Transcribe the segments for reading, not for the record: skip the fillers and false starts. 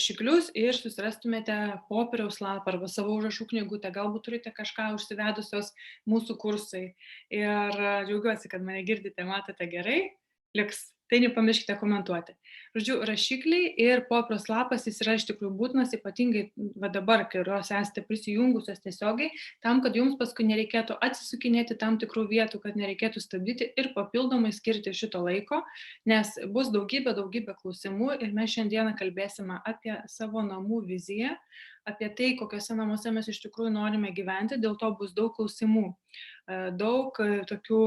rašiklius ir susirastumėte popieriaus lapą arba savo užrašų knygutę, galbūt turite kažką užsivedusios mūsų kursai. Ir džiaugiuosi, kad mane girdite, matote gerai, liks. Tai nepamirškite komentuoti. Žodžiu, rašikliai ir popieriaus lapas jis yra iš tikrųjų būtinas, ypatingai va dabar, kai jūs esate prisijungusios tiesiogiai, tam, kad jums paskui nereikėtų atsisukinėti tam tikrų vietų, kad nereikėtų stabdyti ir papildomai skirti šito laiko, nes bus daugybė klausimų ir mes šiandieną kalbėsime apie savo namų viziją, apie tai, kokiuose namuose mes iš tikrųjų norime gyventi, dėl to bus daug klausimų, daug tokių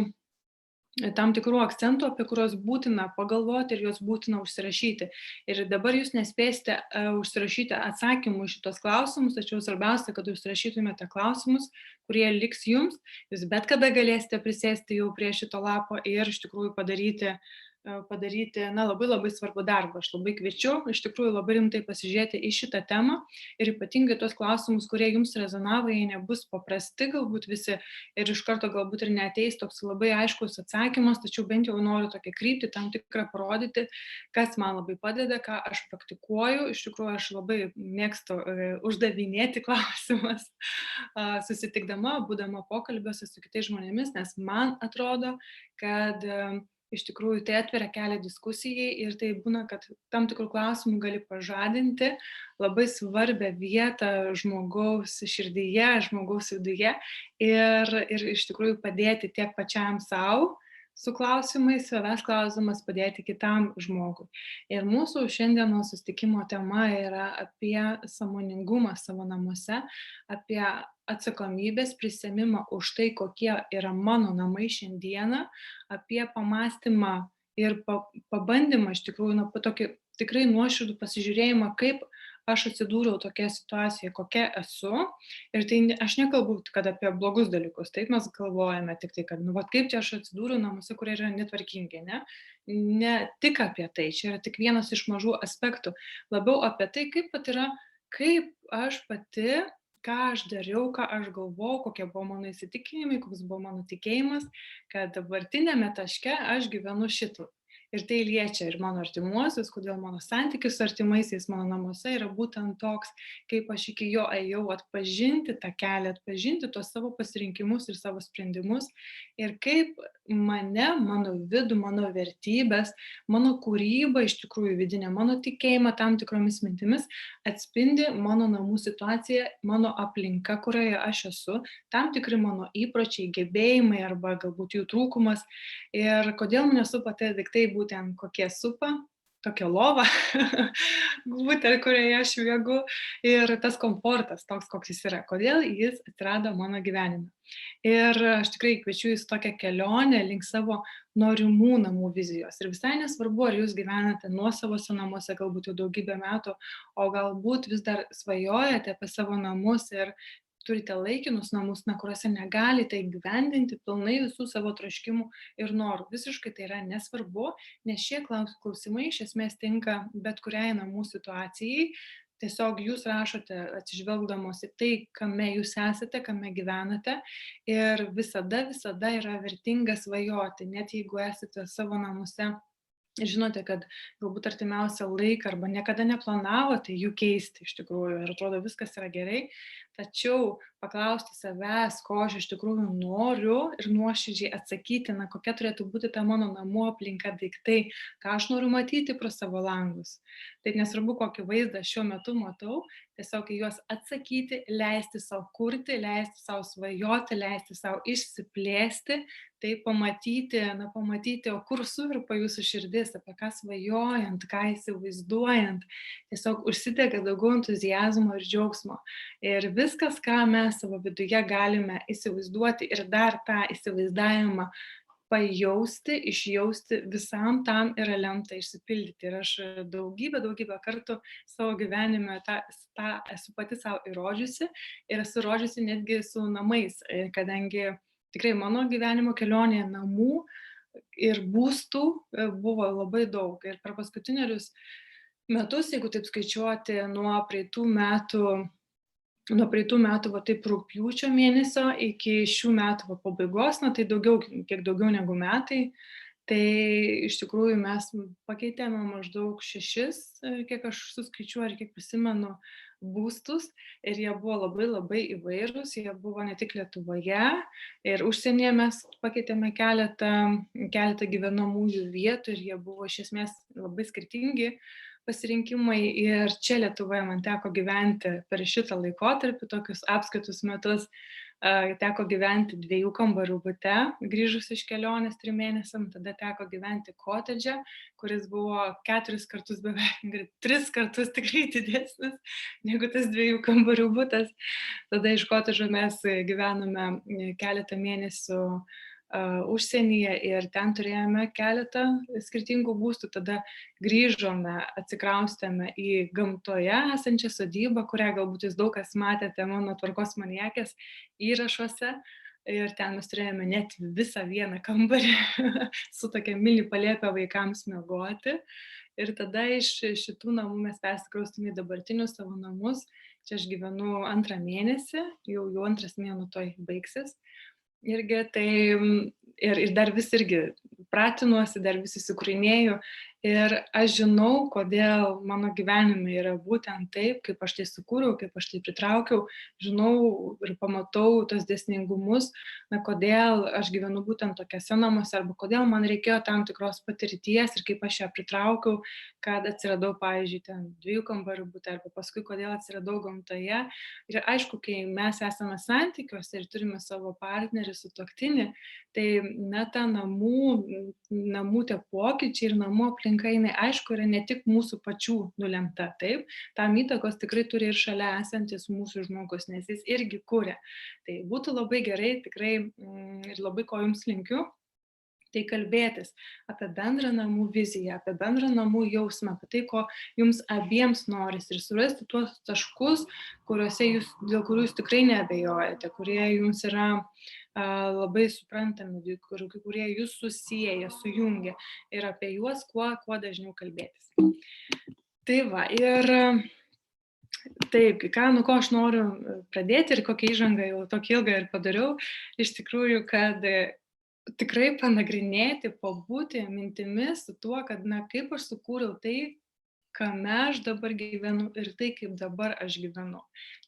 tam tikrų akcentų, apie kuriuos būtina pagalvoti ir juos būtina užsirašyti. Ir dabar jūs nespėsite užsirašyti atsakymų į šitos klausimus, tačiau svarbiausia, kad užsirašytumėte klausimus, kurie liks jums. Jūs bet kada galėsite prisėsti jau prie šito lapo ir iš tikrųjų padaryti labai svarbų darbą. Aš labai kviečiu, iš tikrųjų labai rimtai pasižiūrėti į šitą temą ir ypatingai tos klausimus, kurie jums rezonavo, jie nebus paprasti galbūt visi ir iš karto galbūt ir neateis toks labai aiškus atsakymas, tačiau bent jau noriu tokią kryptį tam tikrą parodyti, kas man labai padeda, ką aš praktikuoju. Iš tikrųjų, aš labai mėgstu uždavinėti klausimus, susitikdama, būdama pokalbiuose su kitais žmonėmis, nes man atrodo, kad iš tikrųjų tai atveria kelią diskusijai ir tai būna, kad tam tikrų klausimų gali pažadinti labai svarbią vietą žmogaus širdyje, žmogaus viduje ir iš tikrųjų padėti tiek pačiam savo su klausimais, savęs klausdamas padėti kitam žmogui. Ir mūsų šiandienos susitikimo tema yra apie sąmoningumą savo namuose, apie atsakomybės prisiėmimą už tai, kokie yra mano namai šiandieną, apie pamąstymą ir pabandymą iš tikrųjų, tokį tikrai nuoširdų pasižiūrėjimą, kaip aš atsidūriau tokia situacija, kokia esu. Ir tai aš nekalbu, kad apie blogus dalykus, taip mes galvojame tik tai, kad, kaip čia aš atsidūriau namuose, kurie yra netvarkingi, ne? Ne tik apie tai, čia yra tik vienas iš mažų aspektų, labiau apie tai, kaip aš pati, ką aš dariau, ką aš galvojau, kokie buvo mano įsitikinimai, koks buvo mano tikėjimas, kad dabartinėme taške aš gyvenu šitų. Ir tai liečia ir mano artimuosius, kodėl mano santykis su artimaisiais mano namuose yra būtent toks, kaip aš iki jo ėjau atpažinti tą kelią, atpažinti tuos savo pasirinkimus ir savo sprendimus ir kaip mane, mano vidų, mano vertybės, mano kūryba iš tikrųjų vidinė, mano tikėjimą tam tikromis mintimis atspindi mano namų situaciją, mano aplinka, kurioje aš esu, tam tikri mano įpročiai, gebėjimai arba galbūt jų trūkumas. Ir kodėl mane supa tie daiktai būtent kokie supa, tokia lova, būtent kurioje aš miegu ir tas komfortas toks, koks jis yra, kodėl jis atsirado mano gyvenime. Ir aš tikrai kviečiu jūs tokią kelionę link savo norimų namų vizijos. Ir visai nesvarbu, ar jūs gyvenate nuosavose namuose galbūt jau daugybę metų, o galbūt vis dar svajojate apie savo namus ir turite laikinus namus, kuriuose negalite įgyvendinti pilnai visų savo troškimų ir norų. Visiškai tai yra nesvarbu, nes šie klausimai iš esmės tinka bet kuriai namų situacijai. Tiesiog jūs rašote atsižvelgdamos į tai, kame jūs esate, kame gyvenate ir visada yra vertinga svajoti, net jeigu esate savo namuose. Žinote, kad galbūt artimiausią laiką arba niekada neplanavote jų keisti iš tikrųjų ir atrodo viskas yra gerai, tačiau paklausti savęs, ko aš iš tikrųjų noriu ir nuoširdžiai atsakyti, kokia turėtų būti ta mano namų aplinka, daiktai, ką aš noriu matyti pro savo langus. Tai nesvarbu, kokį vaizdą šiuo metu matau, tiesiog į juos atsakyti, leisti savo kurti, leisti savo svajoti, leisti savo išsiplėsti, tai pamatyti, o kur suvirpa jūsų širdis, apie ką svajojant, ką įsivaizduojant, tiesiog užsidega daugiau entuziazmo ir džiaugsmo. Ir viskas, ką mes savo viduje galime įsivaizduoti ir dar tą įsivaizdavimą pajausti, išjausti, visam tam yra lemta išsipildyti. Ir aš daugybę kartų savo gyvenime tą esu pati savo įrodžiusi ir esu rodžiusi netgi su namais, kadangi tikrai mano gyvenimo kelionėje namų ir būstų buvo labai daug. Ir per paskutinerius metus, jeigu taip skaičiuoti, nuo praeitų metų va taip rugpjūčio mėnesio iki šių metų pabaigos, tai kiek daugiau negu metai, Tai iš tikrųjų mes pakeitėme maždaug 6, kiek aš suskaičiuoju ir kiek prisimenu, būstus ir jie buvo labai labai įvairūs. Jie buvo ne tik Lietuvoje ir užsienyje mes pakeitėme keletą gyvenamųjų vietų ir jie buvo iš esmės labai skirtingi pasirinkimai. Ir čia Lietuvoje man teko gyventi per šitą laikotarpį, tokius apskaitus metus. Teko gyventi 2 kambarių bute, grįžus iš kelionės 3 mėnesiam, tada teko gyventi kotedže, kuris buvo 4 kartus beveik, 3 kartus tikrai didesnis negu tas 2 kambarių butas. Tada iš kotedžo mes gyvenome keletą mėnesių užsienyje ir ten turėjome keletą skirtingų būstų. Tada grįžome, atsikraustėme į gamtoje esančią sodybą, kurią galbūt jūs daug kas matėte mano Tvarkos maniakės įrašuose. Ir ten mes turėjome net visą vieną kambarį su tokia mini palėpė vaikams miegoti. Ir tada iš šitų namų mes persikraustėme į dabartinius savo namus. Čia aš gyvenu 2 mėnesį, jau 2 mėnuo tuoj baigsis. Irgi tai ir dar vis irgi pratinuosi, dar vis įsikūrinėju. Ir aš žinau, kodėl mano gyvenime yra būtent taip, kaip aš tai sukūriau, kaip aš tai pritraukiau. Žinau ir pamatau tos dėsningumus, kodėl aš gyvenu būtent tokiuose namuose, arba kodėl man reikėjo tam tikros patirties ir kaip aš ją pritraukiau, kad atsiradau, pavyzdžiui, ten 2 kambarių bute, arba paskui kodėl atsiradau gamtoje. Ir aišku, kai mes esame santykiuose ir turime savo partnerį, sutuoktinį, tai ta namų tie pokyčiai ir namų aplinka, jinai aišku yra ne tik mūsų pačių nulemta, taip, tam įtakos tikrai turi ir šalia esantis mūsų žmogus, nes jis irgi kuria. Tai būtų labai gerai tikrai ir labai ko jums linkiu, tai kalbėtis apie bendrą namų viziją, apie bendrą namų jausmą, apie tai, ko jums abiems norisi ir surasti tuos taškus, dėl kurių jūs tikrai neabejojate, kurie jums yra labai suprantami, kurie jūs susieja, sujungia ir apie juos kuo dažniau kalbėtis. Tai va, ir taip, nuo ko aš noriu pradėti ir kokią įžangą jau tokį ilgą ir padariau, iš tikrųjų, kad tikrai panagrinėti, pabūti mintimis su tuo, kad kaip aš sukūriau tai, kame aš dabar gyvenu ir tai, kaip dabar aš gyvenu.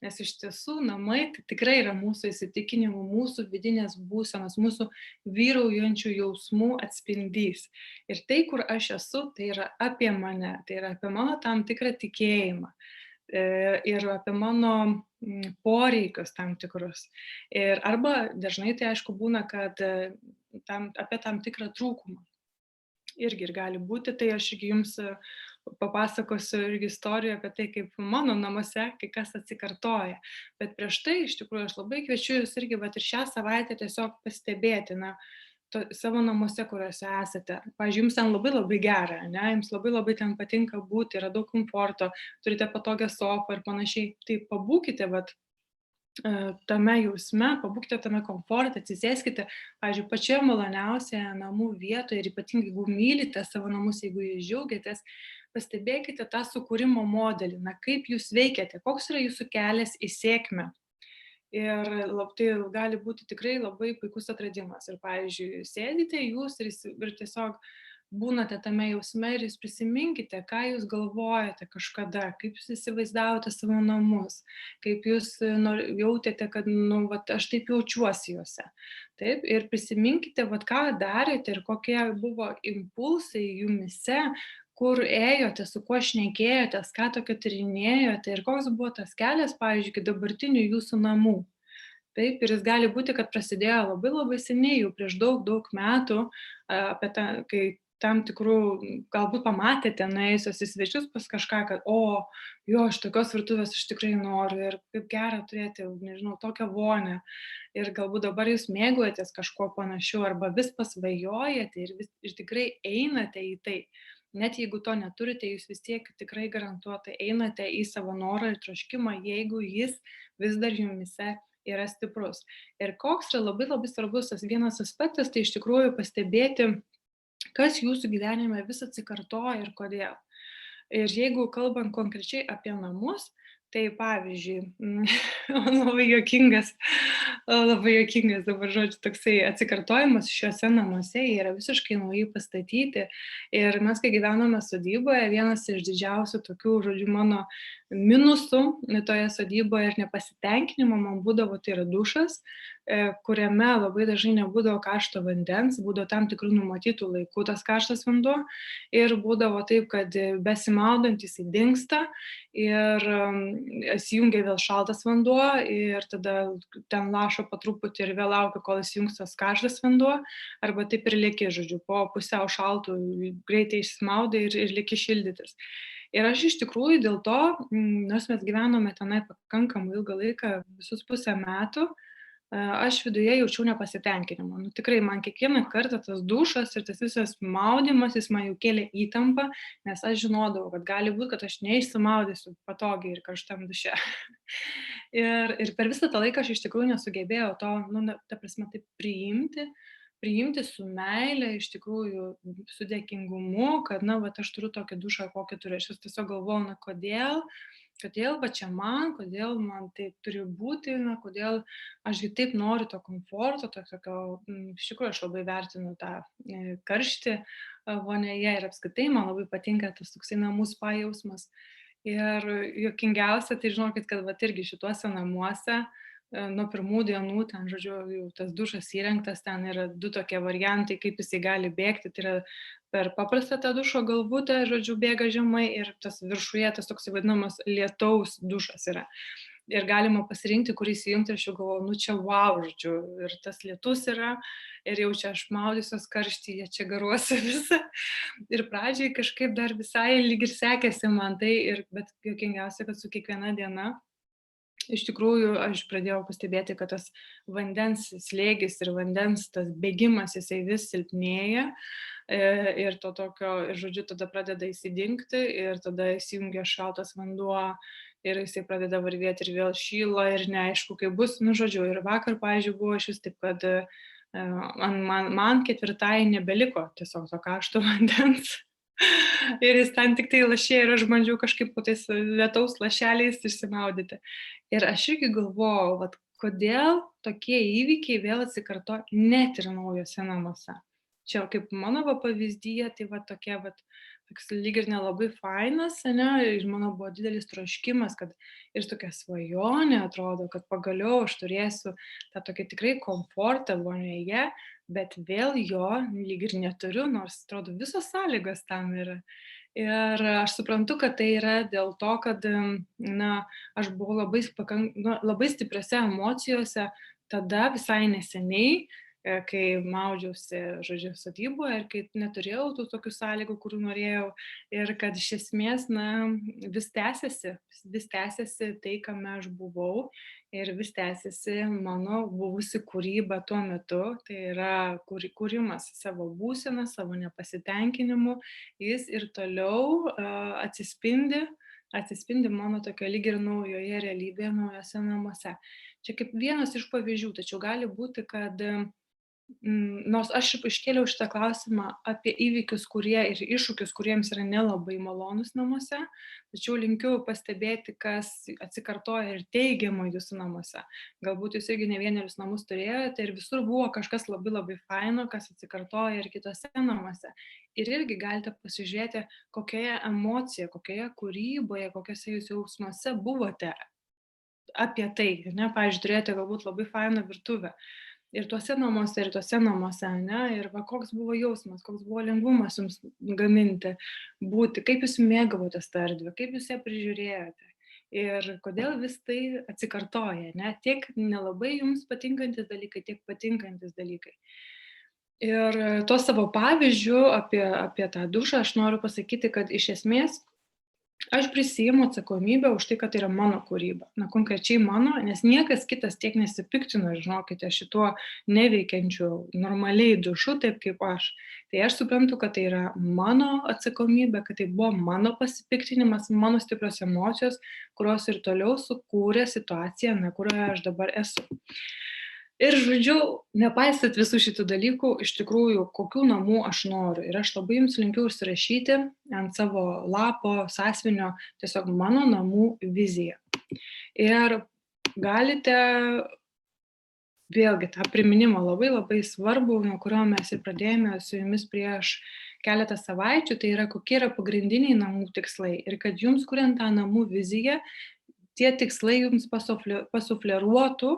Nes iš tiesų namai tai tikrai yra mūsų įsitikinimų, mūsų vidinės būsenos, mūsų vyraujančių jausmų atspindys. Ir tai, kur aš esu, tai yra apie mane, tai yra apie mano tam tikrą tikėjimą. Ir apie mano poreikius tam tikrus. Ir arba dažnai tai aišku būna, kad apie tam tikrą trūkumą. Irgi ir gali būti, tai aš irgi jums papasakosiu irgi istoriją apie tai, kaip mano namuose kai kas atsikartoja. Bet prieš tai, iš tikrųjų, aš labai kviečiu jūs irgi ir šią savaitę tiesiog pastebėti, savo namuose, kuriuose esate. Pavyzdžiui, jums ten labai labai gera, jums labai labai ten patinka būti, yra daug komforto, turite patogią sofą ir panašiai. Tai pabūkite tame jausme, pabūkite tame komforte, atsisėskite, pavyzdžiui, pačioje maloniausioje namų vietoje ir ypatingai, jeigu mylite savo namus, jeigu jūs džiaugiatės, pastebėkite tą sukūrimo modelį, kaip jūs veikiate, koks yra jūsų kelias į sėkmę. Ir tai gali būti tikrai labai puikus atradimas. Ir, pavyzdžiui, sėdite jūs ir tiesiog būnate tame jausme ir jūs prisiminkite, ką jūs galvojate kažkada, kaip jūs įsivaizdavote savo namus, kaip jūs jautėte, kad, aš taip jaučiuosi juose. Taip, ir prisiminkite, ką darėte ir kokie buvo impulsai jumise, kur ėjote, su kuo šnekėjotės, ką tokio tyrinėjote ir koks buvo tas kelias, pavyzdžiui, iki dabartinių jūsų namų. Taip, ir jis gali būti, kad prasidėjo labai labai seniai, jau prieš daug metų, kai tam tikrų, galbūt pamatėte, nuėjusios į svečius pas kažką, kad, aš tokios virtuvės aš tikrai noriu ir kaip gera turėti, nežinau, tokią vonę. Ir galbūt dabar jūs mėgaujatės kažkuo panašiu arba vis pasvajojate ir tikrai einate į tai. Net jeigu to neturite, jūs vis tiek tikrai garantuotai einate į savo norą ir troškimą, jeigu jis vis dar jumise yra stiprus. Ir koks yra labai labai svarbus tas vienas aspektas, tai iš tikrųjų pastebėti, kas jūsų gyvenime vis atsikartoja ir kodėl. Ir jeigu kalbant konkrečiai apie namus, Tai pavyzdžiui, man labai juokingas dabar žodžiu toksai atsikartojimas šiuose namuose, jie yra visiškai naujai pastatyti. Ir mes, kai gyvenome sodyboje, vienas iš didžiausių tokių, žodžiu, mano minusų toje sodyboje ir nepasitenkinimo man būdavo, tai yra dušas, kuriame labai dažnai nebūdavo karšto vandens, būdavo tam tikrų numatytų laikų tas karštas vanduo ir būdavo taip, kad besimaudant jisai dingsta ir įsijungia vėl šaltas vanduo ir tada ten lašo po truputį ir vėl laukia, kol įsijungs tas karštas vanduo, arba taip ir lieki, žodžiu, po pusiau šaltų greitai išsimaudai ir lieki šildytis. Ir aš iš tikrųjų dėl to, nors mes gyvenome tenai pakankamai ilgą laiką, visus pusę metų, aš viduje jaučiau nepasitenkinimą. Nu, tikrai man kiekvieną kartą tas dušas ir tas visas maudymasis man jau kėlė įtampą, nes aš žinodavau, kad gali būti, kad aš neišsimaudysiu patogiai ir karštam duše. Ir per visą tą laiką aš iš tikrųjų nesugebėjau to, nu, ta prasme, taip priimti su meile, iš tikrųjų su dėkingumu, kad, na, vat aš turiu tokį dušą, kokį turiu. Aš tiesiog galvojau, na, kodėl va čia man, kodėl man taip turi būti, na, kodėl ašgi taip noriu to komforto, to tokio, iš tikrųjų aš labai vertinu tą karštį vonioje ir apskritai man labai patinka tas toksai namų spa jausmas. Ir juokingiausia, tai žinokit, kad vat irgi šituose namuose nuo pirmų dienų ten, žodžiu, jau tas dušas įrengtas, ten yra du tokie variantai, kaip jisai gali bėgti. Tai yra per paprastą tą dušo galvutę, žodžiu, bėga žemai ir tas viršuje, tas toks vadinamas lietaus dušas yra. Ir galima pasirinkti, kurį įsijungti, ir aš jau galvoju, nu čia wow, žodžiu, ir tas lietus yra, ir jau čia aš maudysiuos karštyje, čia garuosiu visą. Ir pradžiai kažkaip dar visai lyg ir sekėsi man tai, bet juokingiausia, kad su kiekviena diena iš tikrųjų aš pradėjau pastebėti, kad tas vandens slėgis ir vandens tas bėgimas, jisai vis silpnėja ir to tokio, ir žodžiu, tada pradeda įsidingti ir tada įsijungia šaltas vanduo ir jisai pradeda varvėti ir vėl šyla ir neaišku, kaip bus. Nu, žodžiu, ir vakar, pavyzdžiui, buvo šis taip, kad man ketvirtąjį nebeliko tiesiog to karšto vandens. Ir jis ten tik tai lašėjo ir aš bandžiau kažkaip po tais lietaus lašeliais išsimaudyti. Ir aš irgi galvojau, vat, kodėl tokie įvykiai vėl atsikartoja net ir naujose namuose. Čia kaip mano pavyzdyje, tai va tokie, va, toks lyg ir nelabai fainas, ne, ir mano buvo didelis troškimas, kad ir tokia svajonė atrodo, kad pagaliau aš turėsiu tą tokį tikrai komfortą vonioje, bet vėl jo lyg ir neturiu, nors atrodo visos sąlygos tam yra. Ir aš suprantu, kad tai yra dėl to, kad, na, aš buvau labai stipriose emocijose tada visai neseniai, kai maudžiausi, žodžiu, sodyboje ir kai neturėjau tų tokių sąlygų, kurių norėjau. Ir kad iš esmės, na, vis tęsiasi tai, kame aš buvau ir vis tęsiasi mano buvusi kūryba tuo metu. Tai yra kūrimas savo būseną, savo nepasitenkinimu. Jis ir toliau atsispindi mano tokio lyg ir naujoje realybėje, naujose namuose. Čia kaip vienas iš pavyzdžių, tačiau gali būti, kad nors aš iškėliau šitą klausimą apie įvykius, kurie ir iššūkius, kuriems yra nelabai malonus namuose, tačiau linkiu pastebėti, kas atsikartoja ir teigiamo jūsų namuose. Galbūt jūs irgi ne vienerius namus turėjote ir visur buvo kažkas labai labai faino, kas atsikartoja ir kitose namuose. Ir irgi galite pasižiūrėti, kokioje emocijoje, kokioje kūryboje, kokiose jūs jausmuose buvote apie tai. Ne? Pavyzdžiui, turėjote galbūt labai fainą virtuvę. Ir tuose namuose, ne, ir va, koks buvo jausmas, koks buvo lengvumas jums gaminti, būti, kaip jūs mėgavotės tą erdvę, kaip jūs ją prižiūrėjote. Ir kodėl vis tai atsikartoja, ne, tiek nelabai jums patinkantis dalykai, tiek patinkantis dalykai. Ir tuo savo pavyzdžiu apie tą dušą aš noriu pasakyti, kad iš esmės aš prisiimu atsakomybę už tai, kad tai yra mano kūryba. Na, konkrečiai mano, nes niekas kitas tiek nesipiktino, žinokite, šituo neveikiančiu normaliai dušu, taip kaip aš. Tai aš suprantu, kad tai yra mano atsakomybė, kad tai buvo mano pasipiktinimas, mano stiprios emocijos, kurios ir toliau sukūrė situaciją, kurioje aš dabar esu. Ir, žodžiu, nepaisant visų šitų dalykų, iš tikrųjų, kokių namų aš noriu. Ir aš labai jums linkiu užsirašyti ant savo lapo, sąsiuvinio, tiesiog mano namų viziją. Ir galite vėlgi tą priminimą labai labai svarbų, nuo kurio mes ir pradėjome su jumis prieš keletą savaičių, tai yra kokie yra pagrindiniai namų tikslai ir kad jums kuriant tą namų viziją, tie tikslai jums pasufleruotų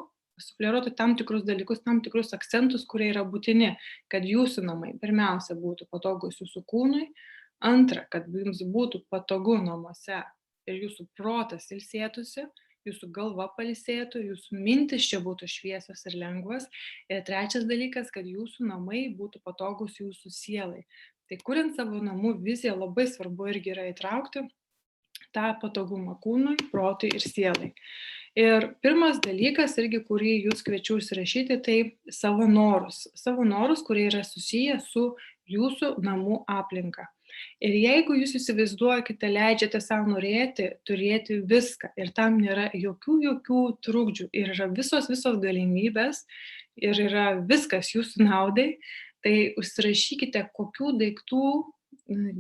tam tikrus dalykus, tam tikrus akcentus, kurie yra būtini, kad jūsų namai pirmiausia būtų patogus jūsų kūnui, antra, kad jums būtų patogu namuose ir jūsų protas ilsėtųsi, jūsų galva pailsėtų, jūsų mintis čia būtų šviesios ir lengvos. Ir trečias dalykas, kad jūsų namai būtų patogus jūsų sielai. Tai kuriant savo namų viziją labai svarbu irgi yra įtraukti tą patogumą kūnui, protui ir sielai. Ir pirmas dalykas, irgi, kurį jūs kviečiu užsirašyti, tai savo norus. Savo norus, kurie yra susiję su jūsų namų aplinka. Ir jeigu jūs įsivaizduokite, leidžiate savo norėti, turėti viską ir tam nėra jokių trukdžių ir yra visos galimybės ir yra viskas jūsų naudai, tai užsirašykite, kokių daiktų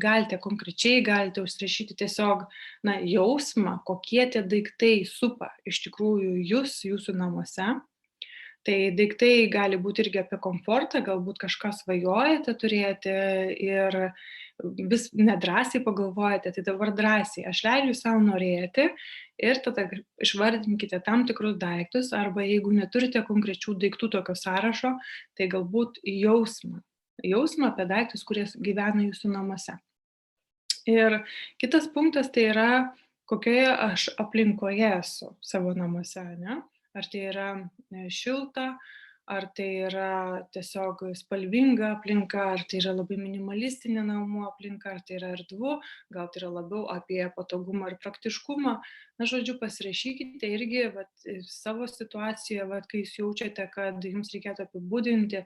galite konkrečiai, galite užsirašyti tiesiog jausmą, kokie tie daiktai supa iš tikrųjų jūs, jūsų namuose. Tai daiktai gali būti irgi apie komfortą, galbūt kažką svajojate turėti ir vis nedrąsiai pagalvojate, tai dabar drąsiai, aš leidžiu savo norėti ir tada išvardinkite tam tikrus daiktus, arba jeigu neturite konkrečių daiktų tokio sąrašo, tai galbūt jausmą apie daiktus, kurie gyvena jūsų namuose. Ir kitas punktas tai yra, kokioje aš aplinkoje esu savo namuose, ne? Ar tai yra šilta, ar tai yra tiesiog spalvinga aplinka, ar tai yra labai minimalistinė namų aplinka, ar tai yra erdvu, gal tai yra labiau apie patogumą ir praktiškumą. Žodžiu, pasirašykite irgi savo situacijoje, kai jūs jaučiate, kad jums reikėtų apibūdinti,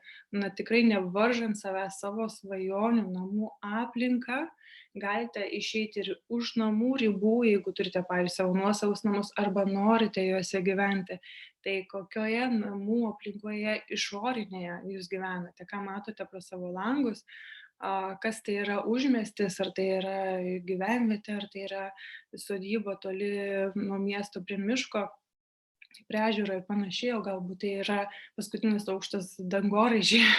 tikrai nevaržant savęs savo svajonių namų aplinką, galite išeiti ir už namų ribų, jeigu turite, pavyzdžiui, savo nuosavus namus arba norite juose gyventi. Tai kokioje namų aplinkoje išorinėje jūs gyvenate, ką matote pro savo langus, kas tai yra užmiestis, ar tai yra gyvenvietė, ar tai yra sodyba toli nuo miesto prie miško, prie ežero ir panašiai, o galbūt tai yra paskutinis aukštas dangoraižyje.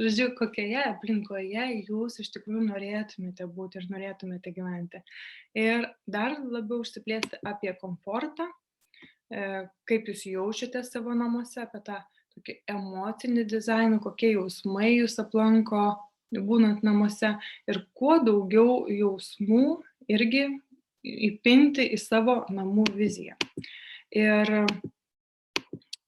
Žodžiu, kokioje aplinkoje jūs iš tikrųjų norėtumėte būti ir norėtumėte gyventi. Ir dar labiau užsiplėsti apie komfortą, kaip jūs jaučiate savo namuose, apie tą tokį emocinį dizainą, kokie jausmai jūs aplanko būnant namuose ir kuo daugiau jausmų irgi įpinti į savo namų viziją. Ir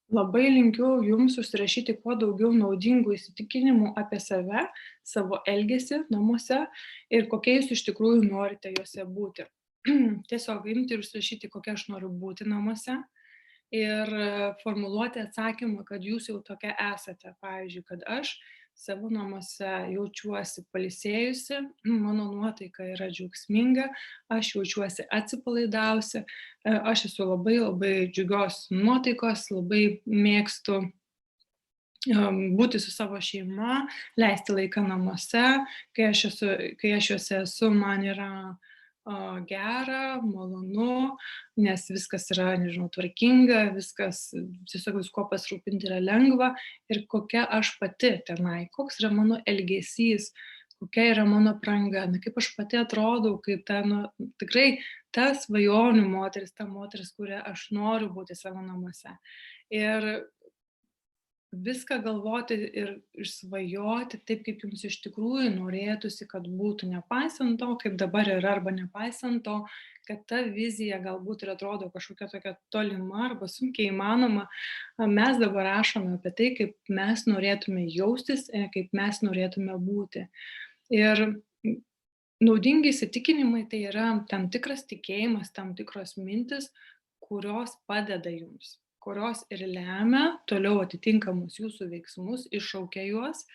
labai linkiu jums užsirašyti kuo daugiau naudingų įsitikinimų apie save, savo elgesį namuose ir kokie jūs iš tikrųjų norite juose būti. Tiesiog imti ir užsirašyti, kokia aš noriu būti namuose ir formuluoti atsakymą, kad jūs jau tokia esate. Pavyzdžiui, kad aš savo namuose jaučiuosi pailsėjusi, mano nuotaika yra džiaugsminga, aš jaučiuosi atsipalaidavusi, aš esu labai džiugios nuotaikos, labai mėgstu būti su savo šeima, leisti laiką namuose, kai aš juose esu, man yra gera, malonu, nes viskas yra, tvarkinga, tiesiog visko pasirūpinti yra lengva ir kokia aš pati tenai, koks yra mano elgesys, kokia yra mano apranga, kaip aš pati atrodau, kaip tikrai ta svajonių moteris, ta moteris, kuria aš noriu būti savo namuose. Ir viską galvoti ir išsvajoti taip, kaip jums iš tikrųjų norėtųsi, kad būtų, nepaisant to, kaip dabar yra, arba nepaisant to, kad ta vizija galbūt ir atrodo kažkokia tokia tolima arba sunkiai įmanoma, mes dabar rašome apie tai, kaip mes norėtume jaustis, kaip mes norėtume būti. Ir naudingi įsitikinimai tai yra tam tikras tikėjimas, tam tikros mintis, kurios padeda jums, kurios ir lemia toliau atitinkamus jūsų veiksmus, iššaukia juos.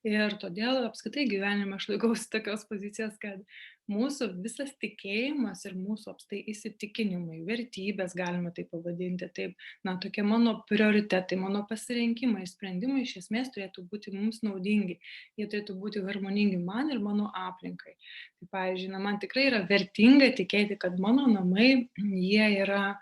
Ir todėl apskritai gyvenime aš laikausi tokios pozicijos, kad mūsų visas tikėjimas ir mūsų apskritai įsitikinimai, vertybės, galima tai pavadinti, taip, tokie mano prioritetai, mano pasirinkimai, sprendimai iš esmės turėtų būti mums naudingi. Jie turėtų būti harmoningi man ir mano aplinkai. Tai pavyzdžiui, man tikrai yra vertinga tikėti, kad mano namai, jie yra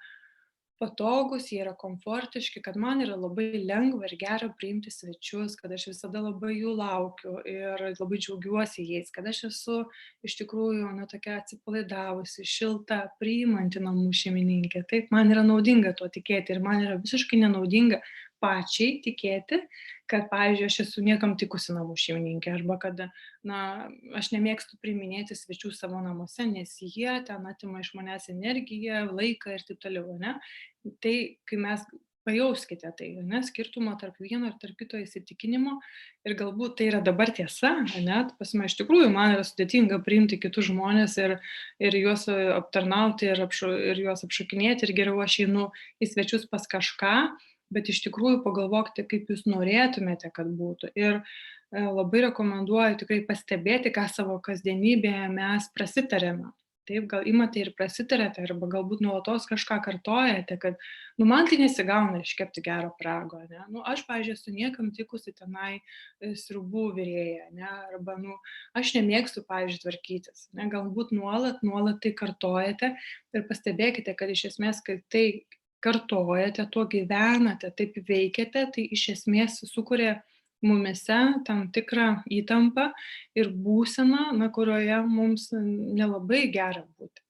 patogūs, jie yra komfortiški, kad man yra labai lengva ir gera priimti svečius, kad aš visada labai jų laukiu ir labai džiaugiuosi jais, kad aš esu iš tikrųjų, na, tokia atsipalaidavusi, šilta, priimanti namų šeimininkė. Taip, man yra naudinga tuo tikėti ir man yra visiškai nenaudinga pačiai tikėti, kad, pavyzdžiui, aš esu niekam tikusi namų šeimininkė arba kad, na, aš nemėgstu priiminėti svečių savo namuose, nes jie ten atima iš manęs energiją, laiką ir taip toliau, ne? Tai kai mes pajauskite tai, ane, skirtumą tarp vieno ir tarp kito įsitikinimo ir galbūt tai yra dabar tiesa, ane, ta prasme, iš tikrųjų man yra sudėtinga priimti kitus žmones ir juos aptarnauti ir juos apšokinėti ir geriau aš einu į svečius pas kažką, bet iš tikrųjų pagalvokite, kaip jūs norėtumėte, kad būtų. Ir labai rekomenduoju tikrai pastebėti, ką savo kasdienybėje mes prasitarėme. Taip, gal imate ir prasitarėte, arba galbūt nuolatos kažką kartojate, kad, nu, man tai nesigauna iškepti gero pyrago, ne? Nu, aš, pavyzdžiui, esu niekam tikusi tenai sriubų virėja, ne? Arba, nu, aš nemėgstu, pavyzdžiui, tvarkytis, ne? Galbūt nuolat tai kartojate ir pastebėkite, kad iš esmės, kai tai kartojate, tuo gyvenate, taip veikiate, tai iš esmės sukuria mumyse tam tikrą įtampą ir būseną, na, kurioje mums nelabai gera būti.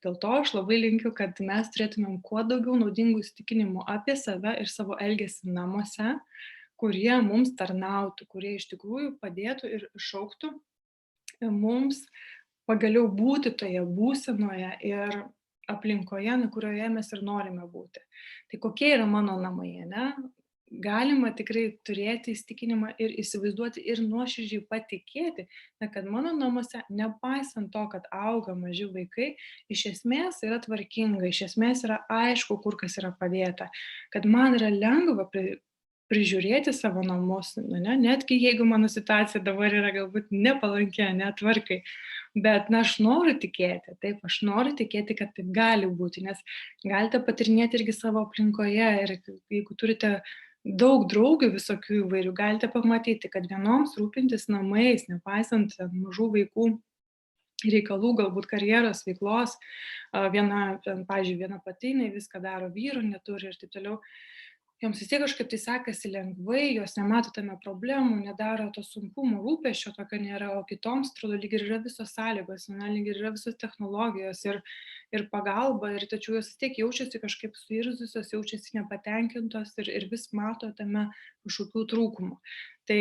Dėl to aš labai linkiu, kad mes turėtumėm kuo daugiau naudingų įsitikinimų apie save ir savo elgesį namuose, kurie mums tarnautų, kurie iš tikrųjų padėtų ir iššauktų mums pagaliau būti toje būsenoje ir aplinkoje, na, kurioje mes ir norime būti. Tai kokie yra mano namai, ne? Galima tikrai turėti įsitikinimą ir įsivaizduoti ir nuoširdžiai patikėti, na, kad mano namuose, nepaisant to, kad auga maži vaikai, iš esmės yra tvarkinga, iš esmės yra aišku, kur kas yra padėta, kad man yra lengva prižiūrėti savo namus, ne, netgi jeigu mano situacija dabar yra galbūt nepalankė, netvarkai, bet, na, aš noriu tikėti, taip, aš noriu tikėti, kad taip gali būti, nes galite patirinėti irgi savo aplinkoje ir jeigu turite daug draugių visokių įvairių, galite pamatyti, kad vienoms rūpintis namais, nepaisant mažų vaikų reikalų, galbūt karjeros, veiklos, pavyzdžiui, viena pati, jinai viską daro, vyro neturi ir taip toliau. Joms vis tiek kažkaip tai sekasi lengvai, jos nemato tame problemų, nedaro to sunkumo, rūpesčio tokio nėra, o kitoms, atrodo, lyg ir yra visos sąlygos, ne, lyg ir yra visos technologijos ir pagalba, ir tačiau jos vis tiek jaučiasi kažkaip suirzusios, jaučiasi nepatenkintos ir vis mato tame kažkokių trūkumų. Tai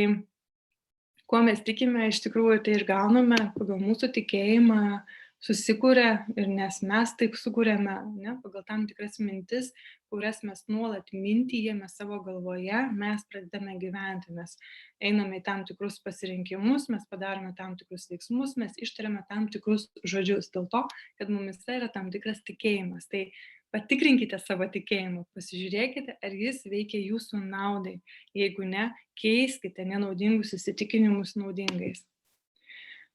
kuo mes tikime, iš tikrųjų tai ir gauname pagal mūsų tikėjimą, susikuria ir nes mes taip sukuriame, ne, pagal tam tikras mintis, kurias mes nuolat mintyjame savo galvoje, mes pradedame gyventi, mes einame į tam tikrus pasirinkimus, mes padarome tam tikrus veiksmus, mes ištariame tam tikrus žodžius, dėl to, kad mumise yra tam tikras tikėjimas. Tai patikrinkite savo tikėjimą, pasižiūrėkite, ar jis veikia jūsų naudai. Jeigu ne, keiskite nenaudingus įsitikinimus naudingais.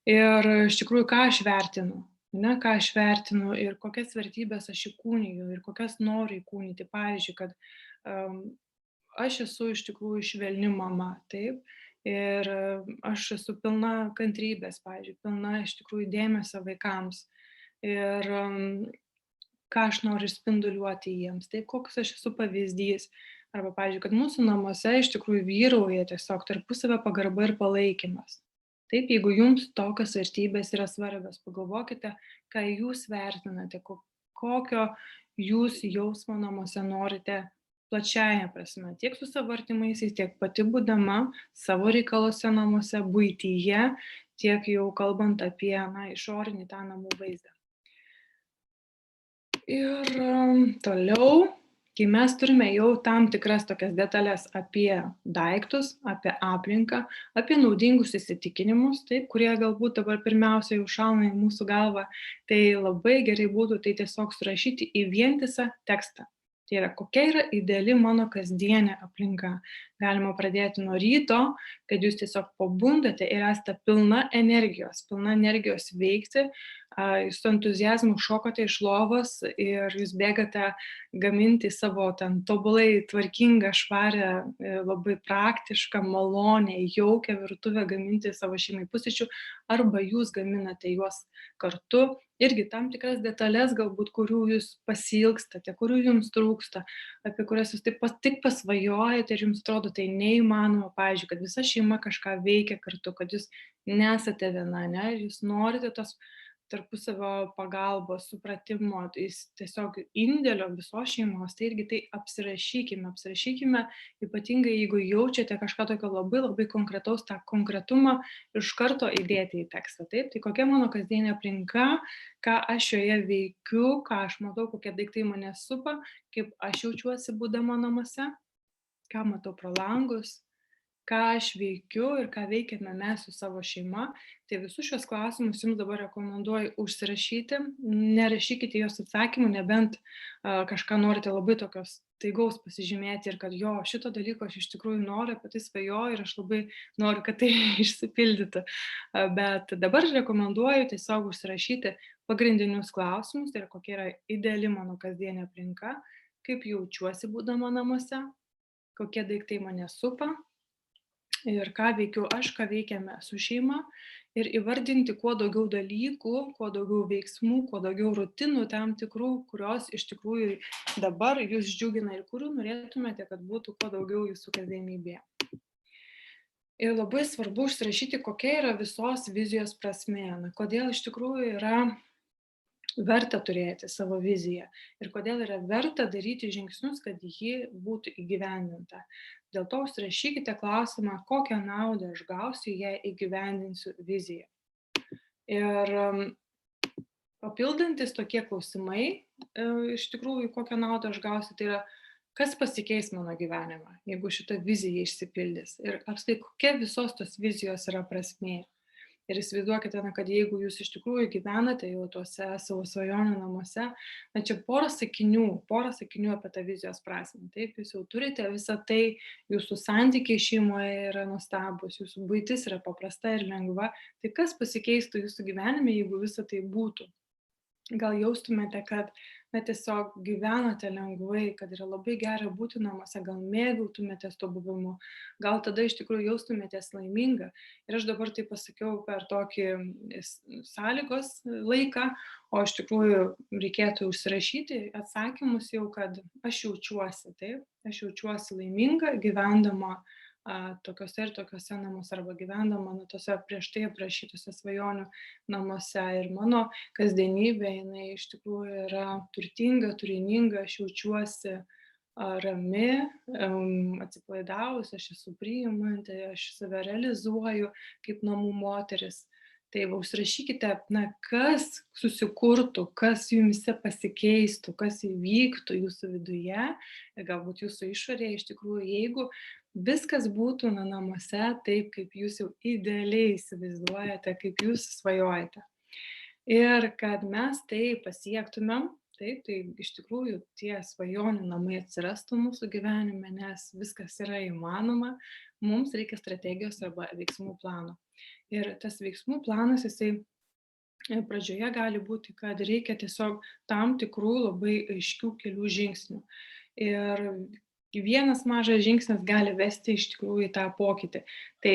Ir iš tikrųjų, ką aš vertinu, ne, ką aš vertinu ir kokias vertybės aš įkūniju ir kokias noriu įkūnyti. Pavyzdžiui, kad aš esu iš tikrųjų švelni mama, taip, ir aš esu pilna kantrybės, pavyzdžiui, pilna iš tikrųjų dėmesio vaikams. Ir ką aš noriu spinduliuoti jiems, taip, koks aš esu pavyzdys. Arba, pavyzdžiui, kad mūsų namuose iš tikrųjų vyrauja tiesiog tarpusavio pagarba ir palaikymas. Taip, jeigu jums tokios vertybės yra svarbios, pagalvokite, ką jūs vertinate, kokio jūs jausmo namuose norite plačiąja prasme, tiek su savo artimaisiais, tiek pati būdama savo reikaluose namuose, buityje, tiek jau kalbant apie, na, išorinį tą namų vaizdą. Ir toliau, kai mes turime jau tam tikras tokias detalės apie daiktus, apie aplinką, apie naudingus įsitikinimus, taip, kurie galbūt dabar pirmiausia jau šauna į mūsų galvą, tai labai gerai būtų tai tiesiog surašyti į vientisą tekstą. Tai yra, kokia yra ideali mano kasdienė aplinka. Galima pradėti nuo ryto, kad jūs tiesiog pabundate ir esate pilna energijos veikti, jūs su entuziazmu šokate iš lovos ir jūs bėgate gaminti savo ten tobulai tvarkingą, švarę, labai praktišką, malonę, jaukią virtuvę gaminti savo šeimai pusryčių, arba jūs gaminate juos kartu irgi tam tikras detalės galbūt, kurių jūs pasiilgstate, kurių jums trūksta, apie kurias jūs tik pasvajojate ir jums atrodo tai neįmanoma, pavyzdžiui, kad visa šeima kažką veikia kartu, kad jūs nesate viena, ne, ir jūs norite tos tarpusavio pagalbos, supratimo, tai tiesiog indėlio visos šeimos, tai irgi tai apsirašykime, ypatingai jeigu jaučiate kažką tokio labai labai konkretaus, tą konkretumą iš karto įdėti į tekstą. Taip, tai kokia mano kasdienė aplinka, ką aš joje veikiu, ką aš matau, kokie daiktai mane supa, kaip aš jaučiuosi būdama namuose, ką matau pro langus, ką aš veikiu ir ką veikiame mes su savo šeima. Tai visus šios klausimus jums dabar rekomenduoju užsirašyti, nerašykite jos atsakymų, nebent kažką norite labai tokios staigaus pasižymėti ir kad jo, šito dalyko aš iš tikrųjų noriu, apie tai svajoju ir aš labai noriu, kad tai išsipildytų. Bet dabar rekomenduoju tiesiog užsirašyti pagrindinius klausimus, tai yra kokia yra ideali mano kasdienė aplinka, kaip jaučiuosi būdama namuose, kokie daiktai mane supa, ir ką veikiu aš, ką veikiame su šeima ir įvardinti kuo daugiau dalykų, kuo daugiau veiksmų, kuo daugiau rutinų tam tikrų, kurios iš tikrųjų dabar jūs džiugina ir kurių norėtumėte, kad būtų kuo daugiau jūsų kasdienybėje. Ir labai svarbu užsirašyti, kokia yra visos vizijos prasmė, kodėl iš tikrųjų yra verta turėti savo viziją ir kodėl yra verta daryti žingsnius, kad ji būtų įgyvendinta. Dėl to užsirašykite klausimą, kokią naudą aš gausiu, jei įgyvendinsiu viziją. Ir papildantis tokie klausimai, iš tikrųjų, kokią naudą aš gausiu, tai yra, kas pasikeis mano gyvenimą, jeigu šita vizija išsipildys. Ir apskritai, kokia visos tos vizijos yra prasmė. Ir įsivaizduokite, kad jeigu jūs iš tikrųjų gyvenate jau tuose savo svajonių namuose, čia porą sakinių apie tą vizijos prasmę. Taip, jūs jau turite visą tai, jūsų santykiai šeimoje yra nuostabus, jūsų buitis yra paprasta ir lengva. Tai kas pasikeistų jūsų gyvenime, jeigu visą tai būtų? Gal jaustumėte, kad tiesiog gyvenate lengvai, kad yra labai gera būti namuose, gal mėgautumėtės to buvimu, gal tada iš tikrųjų jaustumėtės laiminga. Ir aš dabar tai pasakiau per tokį sąlygos laiką, o iš tikrųjų reikėtų užsirašyti atsakymus jau, kad aš jaučiuosi laiminga gyvendama tokiuose ir tokiuose namuose arba gyvendama tose prieš tai aprašytose svajonių namuose. Ir mano kasdienybė, jinai iš tikrųjų yra turtinga, turininga, aš jaučiuosi rami, atsipalaidavus, aš esu priimanti, aš save realizuoju kaip namų moteris. Tai užsirašykite, kas susikurtų, kas jumise pasikeistų, kas įvyktų jūsų viduje ir galbūt jūsų išorėje iš tikrųjų, jeigu viskas būtų namuose taip, kaip jūs jau idealiai įsivaizduojate, kaip jūs svajojate. Ir kad mes tai pasiektumėm, taip, tai iš tikrųjų tie svajonių namai atsirastų mūsų gyvenime, nes viskas yra įmanoma, mums reikia strategijos arba veiksmų plano. Ir tas veiksmų planas, jisai pradžioje gali būti, kad reikia tiesiog tam tikrų labai aiškių kelių žingsnių. Ir vienas mažas žingsnis gali vesti iš tikrųjų į tą pokytį. Tai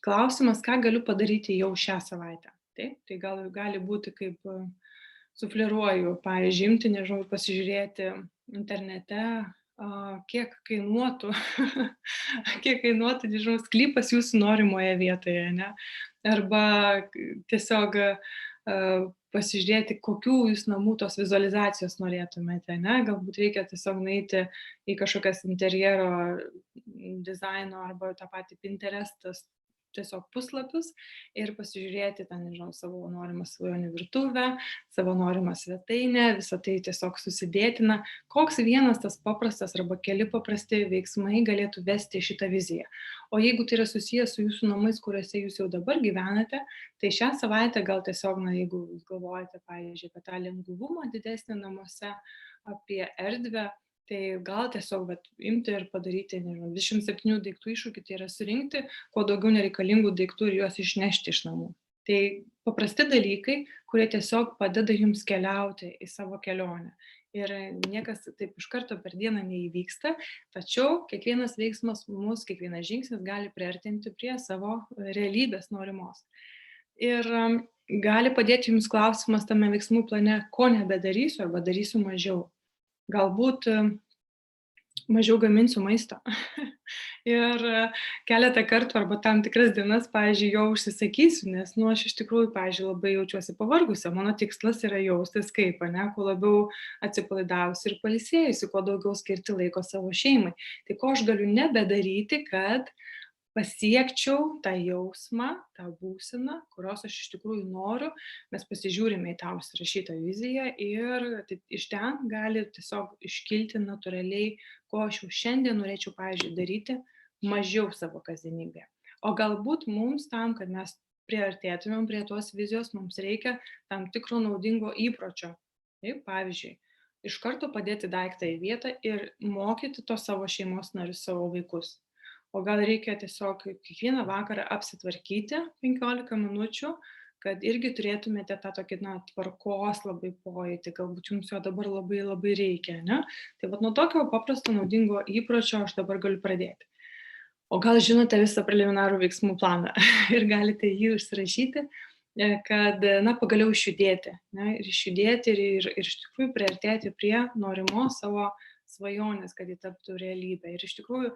klausimas, ką galiu padaryti jau šią savaitę. Taip, tai gali būti kaip sufleruoju, pavyzdžiui, imti, nežinau, pasižiūrėti internete, kiek kainuotų, nežinau, sklypas jūsų norimoje vietoje, ne? Arba tiesiog pasižiūrėti, kokių jūs namų tos vizualizacijos norėtumėte, ne? Galbūt reikia tiesiog nueiti į kažkokias interjero dizaino arba tą patį Pinterestas tiesiog puslapius ir pasižiūrėti ten, nežinau, savo norimą svajonių virtuvę, savo norimą svetainę, visą tai tiesiog susidėtina, koks vienas tas paprastas arba keli paprasti veiksmai galėtų vesti šitą viziją. O jeigu tai yra susijęs su jūsų namais, kuriuose jūs jau dabar gyvenate, tai šią savaitę gal tiesiog, jeigu jūs galvojate, pavyzdžiui, apie tą lengvumą didesnį namuose, apie erdvę, tai gal tiesiog imti ir padaryti, nežinau, 27 daiktų iššūkį, tai yra surinkti kuo daugiau nereikalingų daiktų ir juos išnešti iš namų. Tai paprasti dalykai, kurie tiesiog padeda jums keliauti į savo kelionę. Ir niekas taip iš karto per dieną neįvyksta, tačiau kiekvienas veiksmas mus, kiekvienas žingsnis gali priartinti prie savo realybės norimos. Ir gali padėti jums klausimas tame veiksmų plane, ko nebedarysiu arba darysiu mažiau. Galbūt mažiau gaminsiu maisto. Ir keletą kartų arba tam tikras dienas, pavyzdžiui, jo užsisakysiu, nes, aš iš tikrųjų, pavyzdžiui, labai jaučiuosi pavargusi. Mano tikslas yra jaustis kaip, kuo labiau atsipalaidavusi ir pailsėjusi, kuo daugiau skirti laiko savo šeimai. Tai ko aš galiu nebedaryti, kad pasiekčiau tą jausmą, tą būseną, kurios aš iš tikrųjų noriu. Mes pasižiūrime į tą užsirašytą viziją ir iš ten gali tiesiog iškilti natūraliai, ko aš jau šiandien norėčiau, pavyzdžiui, daryti mažiau savo kasdienybėje. O galbūt mums tam, kad mes priartėtumėm prie tos vizijos, mums reikia tam tikro naudingo įpročio. Taip, pavyzdžiui, iš karto padėti daiktą į vietą ir mokyti tos savo šeimos narius, savo vaikus. O gal reikia tiesiog kiekvieną vakarą apsitvarkyti 15 minučių, kad irgi turėtumėte tą tokį, tvarkos labai pojūtį, galbūt jums jo dabar labai labai reikia, ne? Tai nuo tokio paprasto naudingo įpročio aš dabar galiu pradėti. O gal žinote visą preliminarų veiksmų planą ir galite jį užsirašyti, kad, pagaliau išjudėti, ne? Ir išjudėti ir iš tikrųjų priartėti prie norimos savo svajonės, kad jį taptų realybė. Ir iš tikrųjų,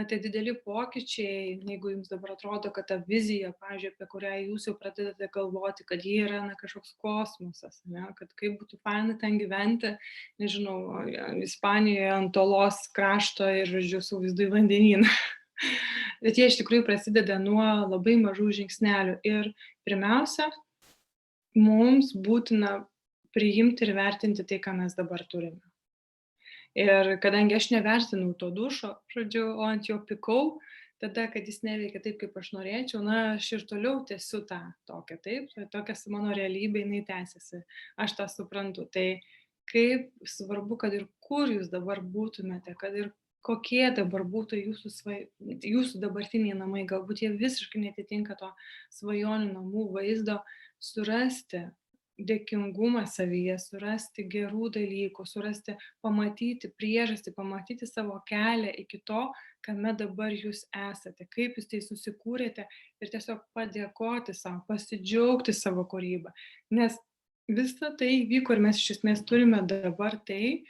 tie dideli pokyčiai, jeigu jums dabar atrodo, kad ta vizija, pavyzdžiui, apie kurią jūs jau pradedate galvoti, kad ji yra kažkoks kosmosas, ne? Kad kaip būtų faina ten gyventi, nežinau, Ispanijoje ant olos krašto ir, su vaizdu į vandenyną. Bet jie iš tikrųjų prasideda nuo labai mažų žingsnelių. Ir pirmiausia, mums būtina priimti ir vertinti tai, ką mes dabar turime. Ir kadangi aš nevertinau to dušo, o ant jo pikau, tada, kad jis neveikia taip, kaip aš norėčiau, aš ir toliau tęsiu tą tokią, taip, tokia mano realybė, jinai tęsiasi, aš tą suprantu. Tai kaip svarbu, kad ir kur jūs dabar būtumėte, kad ir kokie dabar būtų jūsų dabartiniai namai, galbūt jie visiškai netitinka to svajonių namų vaizdo, surasti dėkingumą savyje, surasti gerų dalykų, pamatyti priežastį, pamatyti savo kelią iki to, kame dabar jūs esate, kaip jūs tai susikūrėte ir tiesiog padėkoti savo, pasidžiaugti savo kūrybą. Nes visa tai įvyko ir mes iš esmės turime dabar tai,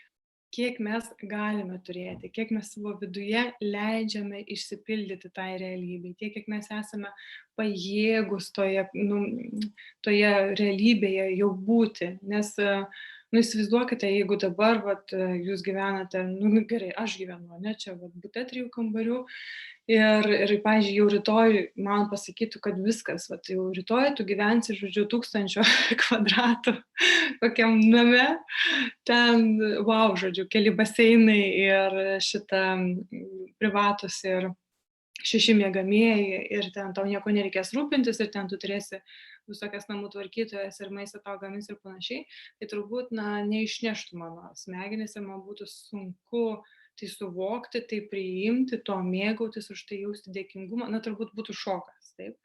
kiek mes galime turėti, kiek mes savo viduje leidžiame išsipildyti tai realybei, tiek, kiek mes esame pajėgus toje realybėje jau būti. Nes, įsivaizduokite, jeigu dabar jūs gyvenate, gerai, aš gyvenu, čia bute 3 kambarių ir, pavyzdžiui, jau rytoj man pasakytų, kad viskas, jau rytoj tu gyvensi, 1000 kvadratų kokiam name, ten, keli baseinai ir privatus ir 6 miegamieji ir ten tau nieko nereikės rūpintis ir ten tu turėsi visokias namų tvarkytojas ir maistą tau gamins ir panašiai, tai turbūt, neišneštų mano smegenis ir man būtų sunku tai suvokti, tai priimti, to mėgautis, už tai jausti dėkingumą, turbūt būtų šokas, taip.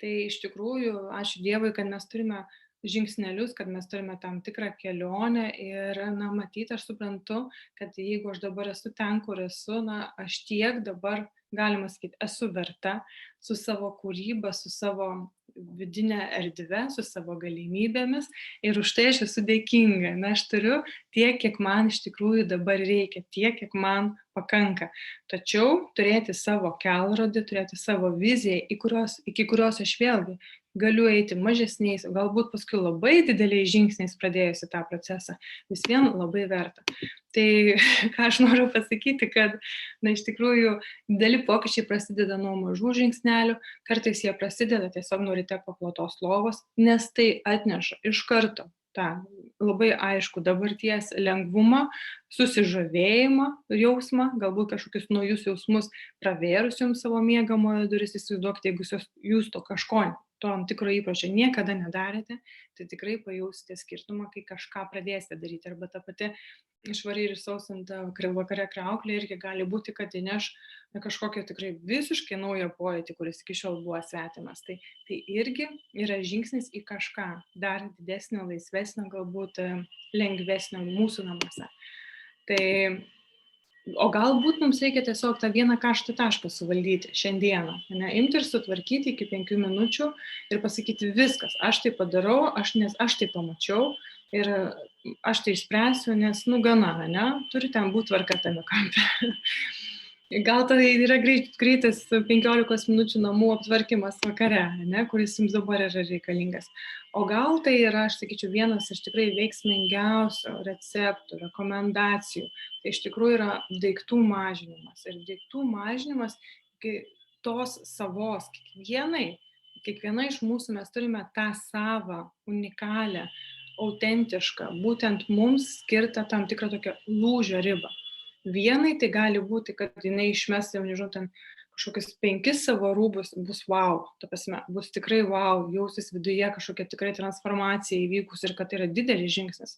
Tai iš tikrųjų, ačiū Dievui, kad mes turime žingsnelius, kad mes turime tam tikrą kelionę ir, matyti, aš suprantu, kad jeigu aš dabar esu ten, kur esu, aš tiek dabar, galima sakyti, esu verta su savo kūryba, su savo vidinė erdve, su savo galimybėmis ir už tai aš esu dėkinga. Aš turiu tiek, kiek man iš tikrųjų dabar reikia, tiek, kiek man pakanka. Tačiau turėti savo kelrodį, turėti savo viziją, iki kurios aš vėlgi galiu eiti mažesniais, galbūt paskui labai dideliais žingsniais pradėjusi tą procesą, vis vien labai verta. Tai ką aš noriu pasakyti, kad, iš tikrųjų, dideli pokyčiai prasideda nuo mažų žingsnelių, kartais jie prasideda tiesiog nuo ryte paklotos lovos, nes tai atneša iš karto tą labai aišku dabarties lengvumą, susižavėjimą, jausmą, galbūt kažkokius naujus jausmus pravėrus jums savo miegamojo duris, įsivaizduokite, jeigu jūs to kažko tam tikro įpročio niekada nedarėte, tai tikrai pajausite skirtumą, kai kažką pradėsite daryti. Arba ta pati švariai ir sausinta vakare kriauklė irgi gali būti, kad įneš kažkokią tikrai visiškai naują pojūtį, kuris iki šiol buvo svetimas. Tai irgi yra žingsnis į kažką dar didesnio, laisvesnio, galbūt lengvesnio mūsų namuose. Tai O galbūt mums reikia tiesiog tą vieną karštą tašką suvaldyti šiandieną, ane, imti ir sutvarkyti iki 5 minučių ir pasakyti viskas, aš tai padarau, nes aš tai pamačiau ir aš tai išspręsiu, nes, nu, gana, ane, turi ten būti tvarka tame kampe. Gal tai yra greitas 15 minučių namų aptvarkymas vakare, ane, kuris jums dabar yra reikalingas. O gal tai yra, aš sakyčiau, vienas iš tikrai veiksmingiausių receptų, rekomendacijų. Tai iš tikrųjų yra daiktų mažinimas. Ir daiktų mažinimas kai tos savos, kiekviena iš mūsų mes turime tą savą, unikalią, autentišką, būtent mums skirtą tam tikrą tokią lūžio ribą. Vienai tai gali būti, kad jinai išmes, jau nežinau, ten kažkokius 5 savo rūbus, bus wow, ta prasme, bus tikrai wow, jausis viduje kažkokia tikrai transformacija įvykus ir kad tai yra didelis žingsnis.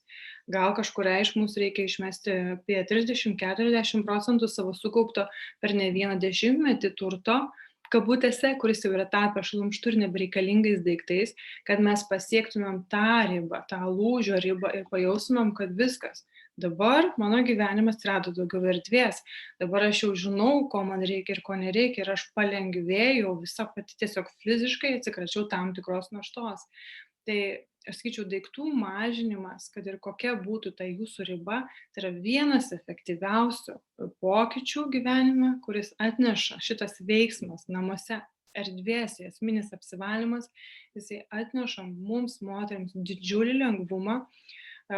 Gal kažkuriai iš mūsų reikia išmesti apie 30-40% savo sukaupto per ne vieną dešimtmetį turto, kabutėse, kuris jau yra tapę šlamštu ir nebereikalingais daiktais, kad mes pasiektumėm tą ribą, tą lūžio ribą ir pajaustumėm, kad viskas. Dabar mano gyvenimas atsirado daugiau erdvės, dabar aš jau žinau, ko man reikia ir ko nereikia ir aš palengvėjau visą pati tiesiog fiziškai atsikračiau tam tikros naštos. Tai aš sakyčiau, daiktų mažinimas, kad ir kokia būtų ta jūsų riba, tai yra vienas efektyviausių pokyčių gyvenime, kuris atneša šitas veiksmas namuose. Erdvės, esminis apsivalymas, jisai atneša mums, moteriams, didžiulį lengvumą,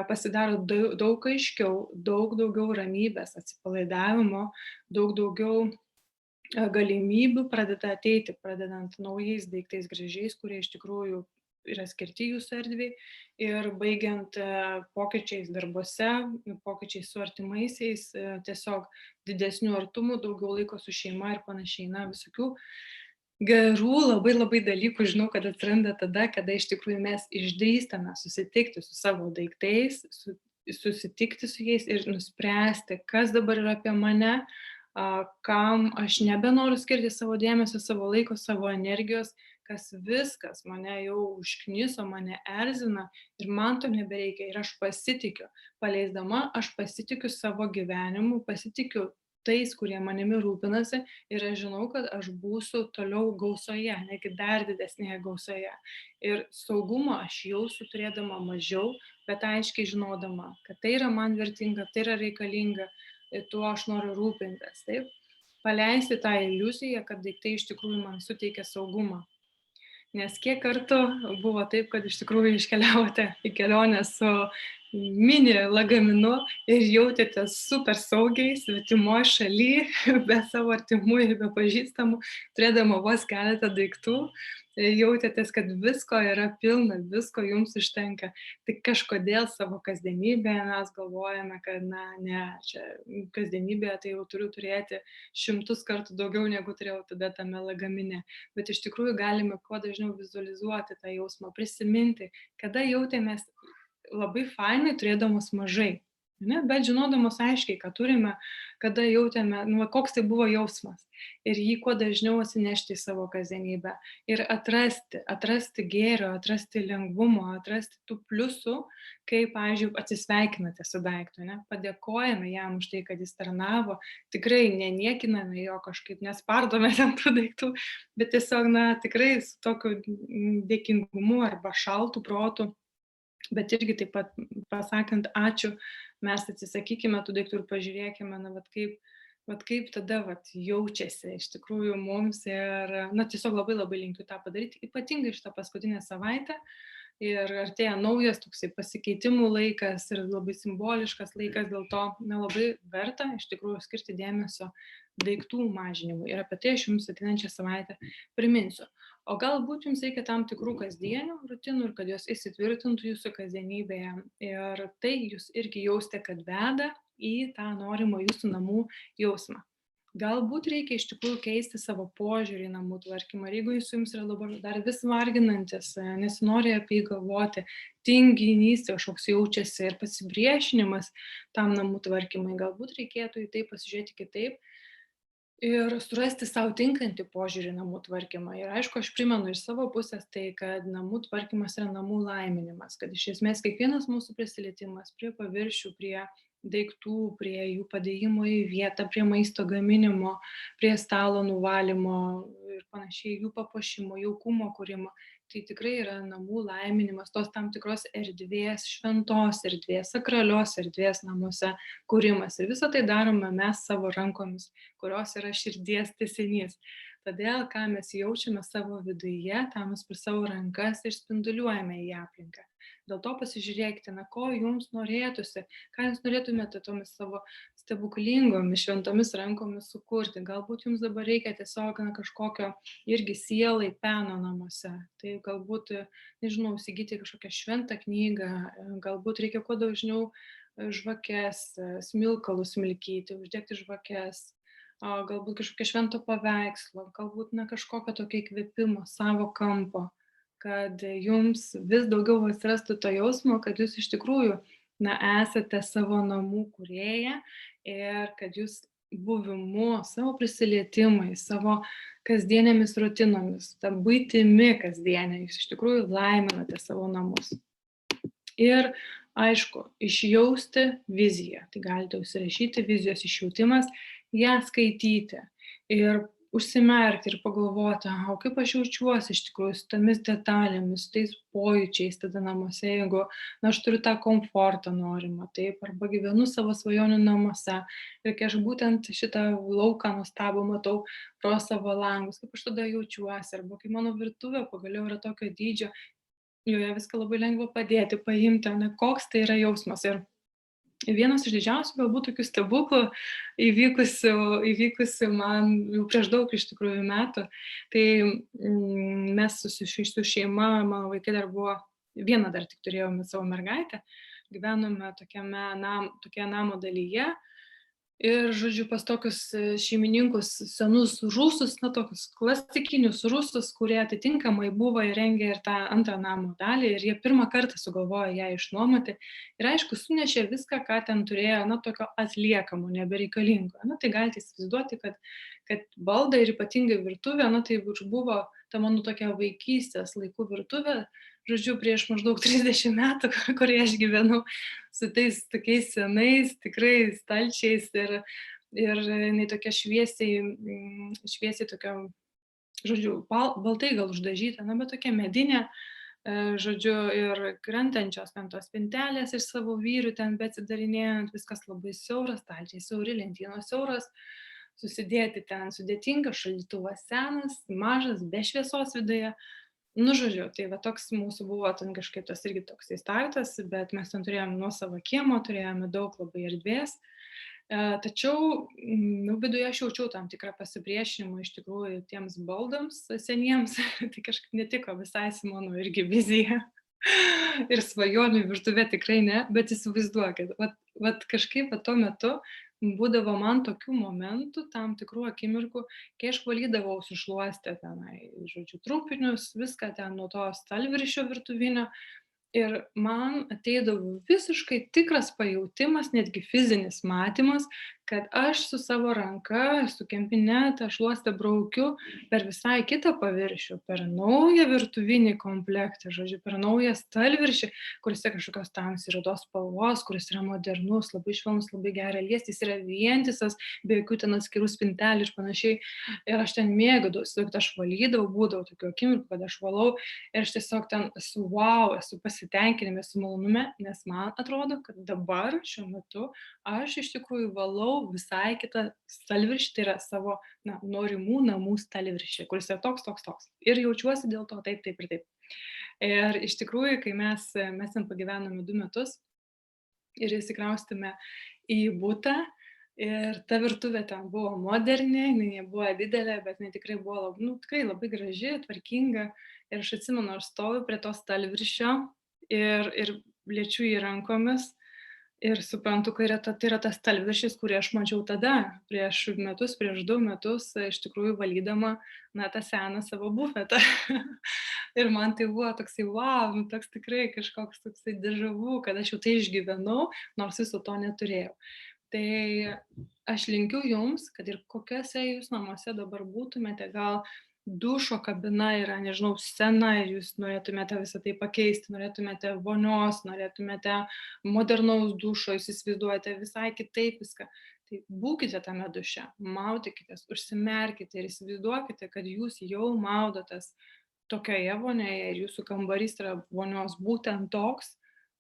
pasidaro daug aiškiau, daug daugiau ramybės, atsipalaidavimo, daug daugiau galimybių pradeda ateiti, pradedant naujais daiktais gražiais, kurie iš tikrųjų yra skirti jūsų erdvei ir baigiant pokyčiais darbuose, pokyčiais su artimaisiais, tiesiog didesnių artumų, daugiau laiko su šeima ir panašiai, na, visokių gerų labai labai dalykų žinau, kad atsiranda tada, kada iš tikrųjų mes išdrįstame susitikti su savo daiktais, susitikti su jais ir nuspręsti, kas dabar yra apie mane, kam aš nebenoriu skirti savo dėmesio, savo laiko, savo energijos, kas viskas mane jau užkniso, mane erzina ir man to nebereikia ir aš pasitikiu. Paleisdama, aš pasitikiu savo gyvenimu, pasitikiu tais, kurie manimi rūpinasi ir aš žinau, kad aš būsiu toliau gausoje, negi dar didesnėje gausoje. Ir saugumo aš jausiu turėdama mažiau, bet aiškiai žinodama, kad tai yra man vertinga, tai yra reikalinga ir tuo aš noriu rūpintis. Taip? Paleisti tą iliuziją, kad daiktai iš tikrųjų man suteikia saugumą. Nes kiek kartų buvo taip, kad iš tikrųjų iškeliavote į kelionę su mini lagaminu ir jautėtės super saugiai, svetimoje šalyje, be savo artimųjų ir be pažįstamų, turėdama vos keletą daiktų, jautėtės, kad visko yra pilna, visko jums užtenka. Tik kažkodėl savo kasdienybėje mes galvojame, kad na, ne, čia kasdienybėje tai jau turiu turėti 100 kartų daugiau, negu turėjau tada tame lagamine. Bet iš tikrųjų galime kuo dažniau vizualizuoti tą jausmą, prisiminti, kada jautėmės labai fainai turėdamos mažai, ne? Bet žinodamos aiškiai, ką turime, kada jautėme, nu, koks tai buvo jausmas. Ir jį kuo dažniau atsinešti į savo kasdienybę. Ir atrasti gėrio, atrasti lengvumo, atrasti tų pliusų, kai, pavyzdžiui, atsisveikinate su daiktu, ne? Padėkojame jam už tai, kad jis tarnavo, tikrai neniekiname jo kažkaip, nespardome ten tų daiktų, bet tiesiog, na, tikrai su tokiu dėkingumu arba šaltu protu. Bet irgi taip pat pasakant ačiū, mes atsisakykime tų daiktų ir pažiūrėkime, na, vat kaip tada vat jaučiasi iš tikrųjų mums ir, na, tiesiog labai labai linkiu tą padaryti, ypatingai šitą paskutinę savaitę. Ir artėja naujas toksai pasikeitimų laikas ir labai simboliškas laikas, dėl to na, labai verta iš tikrųjų skirti dėmesio daiktų mažinimui. Ir apie tai aš jums ateinančią savaitę priminsiu. O galbūt jums reikia tam tikrų kasdienių rutinų ir kad jos įsitvirtintų jūsų kasdienybėje. Ir tai jūs irgi jausite, kad veda į tą norimą jūsų namų jausmą. Galbūt reikia iš tikrųjų keisti savo požiūrį į namų tvarkymą. Ir jeigu jums yra dabar dar vis varginantis, nesinori apie jį galvoti, tinginystė kažkoks jaučiasi ir pasipriešinimas tam namų tvarkymai, galbūt reikėtų į tai pasižiūrėti kitaip ir surasti savo tinkantį požiūrį namų tvarkymą. Ir aišku, aš primenu iš savo pusės tai, kad namų tvarkymas yra namų laiminimas, kad iš esmės kiekvienas mūsų prisilietimas prie paviršių, prie daiktų, prie jų padėjimo į vietą, prie maisto gaminimo, prie stalo nuvalymo ir panašiai, jų papuošimo, jaukumo kūrimo. Tai tikrai yra namų laiminimas, tos tam tikros erdvės, šventos erdvės, sakralios erdvės namuose kūrimas. Ir visą tai darome mes savo rankomis, kurios yra širdies tęsinys. Todėl, ką mes jaučiame savo viduje, tą mes per savo rankas išspinduliuojame į aplinką. Dėl to pasižiūrėkite, na, ko jums norėtųsi, ką jūs norėtumėte tomis savo stebuklingomis, šventomis rankomis sukurti. Galbūt jums dabar reikia tiesiog kažkokio irgi sielai peno namuose. Tai galbūt, nežinau, įsigyti kažkokią šventą knygą, galbūt reikia kuo dažniau žvakes, smilkalus smilkyti, uždegti žvakes, galbūt kažkokio švento paveikslo, galbūt kažkokio tokio įkvėpimo, savo kampo, kad jums vis daugiau atsirastų to jausmo, kad jūs iš tikrųjų esate savo namų kūrėja ir kad jūs buvimu, savo prisilietimais, savo kasdienėmis rutinomis, ta buitimi kasdienė, jūs iš tikrųjų laiminate savo namus. Ir aišku, išjausti viziją. Tai galite užsirašyti vizijos išjautimas, ją skaityti ir užsimerkti ir pagalvoti, o kaip aš jaučiuosi iš tikrųjų su tomis detalėmis, su tais pojūčiais tada namuose, jeigu aš turiu tą komfortą norimą, taip, arba gyvenu savo svajonių namuose ir kai aš būtent šitą lauką nuostabų matau pro savo langus, kaip aš tada jaučiuosi, arba kai mano virtuvė pagaliau yra tokio dydžio, joje viską labai lengva padėti, paimti, koks tai yra jausmas. Ir vienas iš didžiausių galbūt tokių stebuklų įvykusių man jau prieš daug iš tikrųjų metų, tai mes su šeima, mano vaikai dar buvo, vieną dar tik turėjome savo mergaitę, gyvenome tokioje namo dalyje. Ir, žodžiu, pas tokius šeimininkus senus rusus, tokius klasikinius rusus, kurie atitinkamai buvo įrengę ir tą antrą namo dalį, ir jie pirmą kartą sugalvojo ją išnuomoti. Ir aišku, sunešė viską, ką ten turėjo, tokio atliekamo, nebereikalingo. Tai galite įsivaizduoti, kad baldai ir ypatingai virtuvė, tai buvo ta mano tokia vaikystės laikų virtuvė, žodžiu, prieš maždaug 30 metų, kurioje aš gyvenau, su tais tokiais senais, tikrai stalčiais ir jinai tokia šviesiai tokia, žodžiu, baltai gal uždažyta, bet tokia medinė, žodžiu, ir krentančios ten tos spintelės iš savo vyrų ten beatsidarinėjant, viskas labai siauras, stalčiai siauri, lentynos siauras, susidėti ten sudėtinga, šaldytuvas senas, mažas, be šviesos viduje. Žodžiu, tai va toks mūsų buvo ten kažkaip tas irgi toks startas, bet mes ten turėjome nuosavą kiemą, turėjome daug labai erdvės. Tačiau viduje aš jaučiau tam tikrą pasipriešinimą iš tikrųjų tiems baldams seniems, tai kažkaip netiko visai su mano irgi vizija. Ir svajonių virtuvė tikrai ne, bet įsivaizduokit, vat kažkaip tuo metu būdavo man tokių momentų, tam tikrų akimirkų, kai aš valydavau sušluostę tenai, žodžiu, trupinius, viską ten nuo to stalviršio virtuvinio. Ir man ateidavo visiškai tikras pajautimas, netgi fizinis matymas, kad aš su savo ranka, su kempine tą šluostę braukiu per visai kitą paviršių, per naują virtuvinį komplektą, žodžiu, per naują stalviršį, kuris yra kažkokios tamsiai rudos spalvos, kuris yra modernus, labai švelnus, labai gerai liesti, jis yra vientisas, be jokių ten atskirų spintelių ir panašiai. Ir aš ten mėgaudavausi, kad aš valydavau, būdavo tokių akimirkų, kad aš valau ir aš tiesiog ten esu wow, esu pasitenkinime, esu malonume, nes man atrodo, kad dabar šiuo metu aš iš tikrųjų valau visai kitą stalviršį, tai yra savo norimų namų stalviršį, kuris yra toks. Ir jaučiuosi dėl to taip ir taip. Ir iš tikrųjų, kai mes ten pagyvenome 2 metus ir įsikraustėme į butą, ir ta virtuvė ten buvo moderni, jinai nebuvo didelė, bet jinai tikrai buvo tikrai labai graži, tvarkinga. Ir aš atsimenu, aš stoviu prie to stalviršio ir liečiu jį rankomis ir suprantu, kad tai yra tas stalviršis, kurį aš mačiau tada, prieš 2 metus, iš tikrųjų valydama tą seną savo bufetą. Ir man tai buvo toksai, wow, toks tikrai kažkoks toksai dežavu, kad aš jau tai išgyvenau, nors viso to neturėjau. Tai aš linkiu jums, kad ir kokiuose jūs namuose dabar būtumėte, gal dušo kabina yra, nežinau, scena ir jūs norėtumėte visą tai pakeisti, norėtumėte vonios, norėtumėte modernaus dušo, jūs įsivaizduojate visai kitaip viską. Tai būkite tame duše, maudykitės, užsimerkite ir įsivaizduokite, kad jūs jau maudotės tokioje vonioje ir jūsų kambarys yra vonios būtent toks,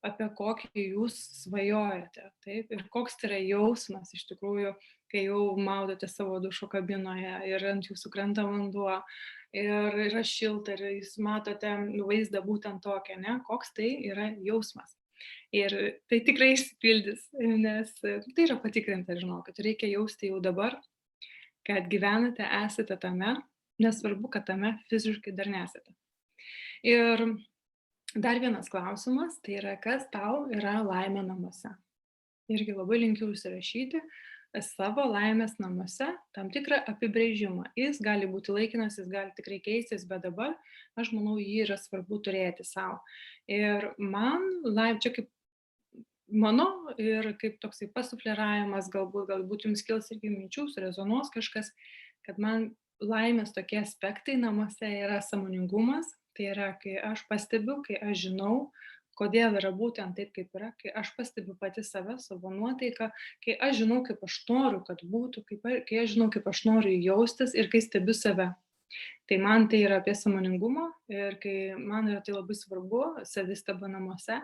apie kokį jūs svajojate. Taip? Ir koks tai yra jausmas iš tikrųjų, kai jau maudote savo dušo kabinoje ir ant jūsų krenta vanduo ir yra šilta ir jūs matote vaizdą būtent tokią, ne? Koks tai yra jausmas. Ir tai tikrai išsipildys, nes tai yra patikrinta, žinokit, reikia jausti jau dabar, kad gyvenate, esate tame, nesvarbu, kad tame fiziškai dar nesate. Ir dar vienas klausimas, tai yra, kas tau yra laimė namuose. Irgi labai linkiu užsirašyti savo laimės namuose tam tikrą apibrėžimą. Jis gali būti laikinas, jis gali tikrai keistis, bet dabar, aš manau, jį yra svarbu turėti savo. Ir man čia kaip mano ir kaip toksai pasufleravimas, galbūt jums kils irgi minčių, surezonuos kažkas, kad man laimės tokie aspektai namuose yra sąmoningumas, tai yra, kai aš pastebiu, kai aš žinau, kodėl yra būtent taip, kaip yra, kai aš pastebiu pati save, savo nuotaiką, kai aš žinau, kaip aš noriu, kad būtų, kai aš žinau, kaip aš noriu jaustis ir kai stebiu save. Tai man tai yra apie sąmoningumą ir kai man yra tai labai svarbu, savistaba namuose,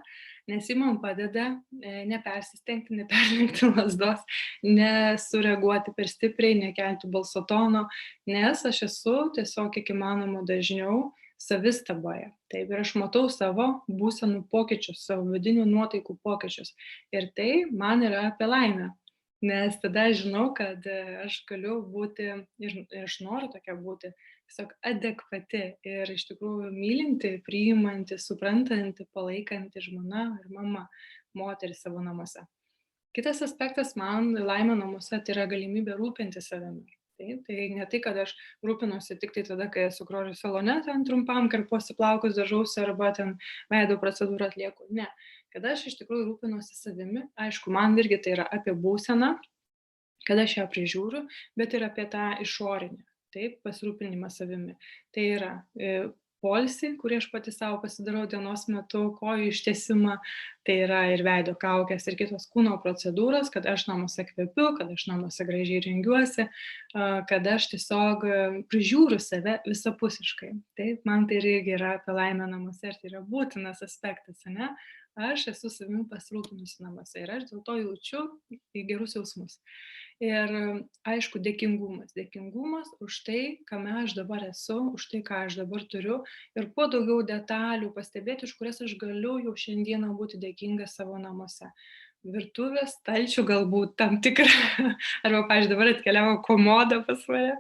nes ji man padeda nepersistengti, neperlenkti lazdos, nesureaguoti per stipriai, nekelti balso tono, nes aš esu tiesiog kiek įmanoma dažniau savistaboje. Taip, ir aš matau savo būsenų pokyčius, savo vidinių nuotaikų pokyčius. Ir tai man yra apie laimę. Nes tada aš žinau, kad aš galiu būti ir aš noriu tokia būti tiesiog adekvati ir iš tikrųjų mylinti, priimanti, suprantanti, palaikanti žmona ir mama, moteris savo namuose. Kitas aspektas man laimė namuose tai yra galimybė rūpintis savimi. Taip, tai ne tai, kad aš rūpinuosi tik tai tada, kai esu grožio salone, ten trumpam karpuosi plaukus, dažausi arba ten veido procedūrą atlieku. Ne, kad aš iš tikrųjų rūpinuosi savimi. Aišku, man irgi tai yra apie būseną, kad aš ją prižiūriu, bet ir apie tą išorinę, taip, pasirūpinimą savimi. Tai yra poilsį, kurį aš pati savo pasidarau dienos metu, kojų ištiesimą, tai yra ir veido kaukės, ir kitos kūno procedūros, kad aš namuose kvepiu, kad aš namuose gražiai rengiuosi, kad aš tiesiog prižiūriu save visapusiškai. Taip, man tai irgi yra apie laimę namuose ir tai yra būtinas aspektas, ne? Aš esu savimi pasirūpinusi namuose ir aš dėl to jaučiu gerus jausmus. Ir aišku, dėkingumas už tai, kame aš dabar esu, už tai, ką aš dabar turiu ir kuo daugiau detalių pastebėti, už kurias aš galiu jau šiandieną būti dėkinga savo namuose. Virtuvės, stalčių galbūt tam tikrą, arba, pavyzdžiui, dabar atkeliavo komoda pas mane,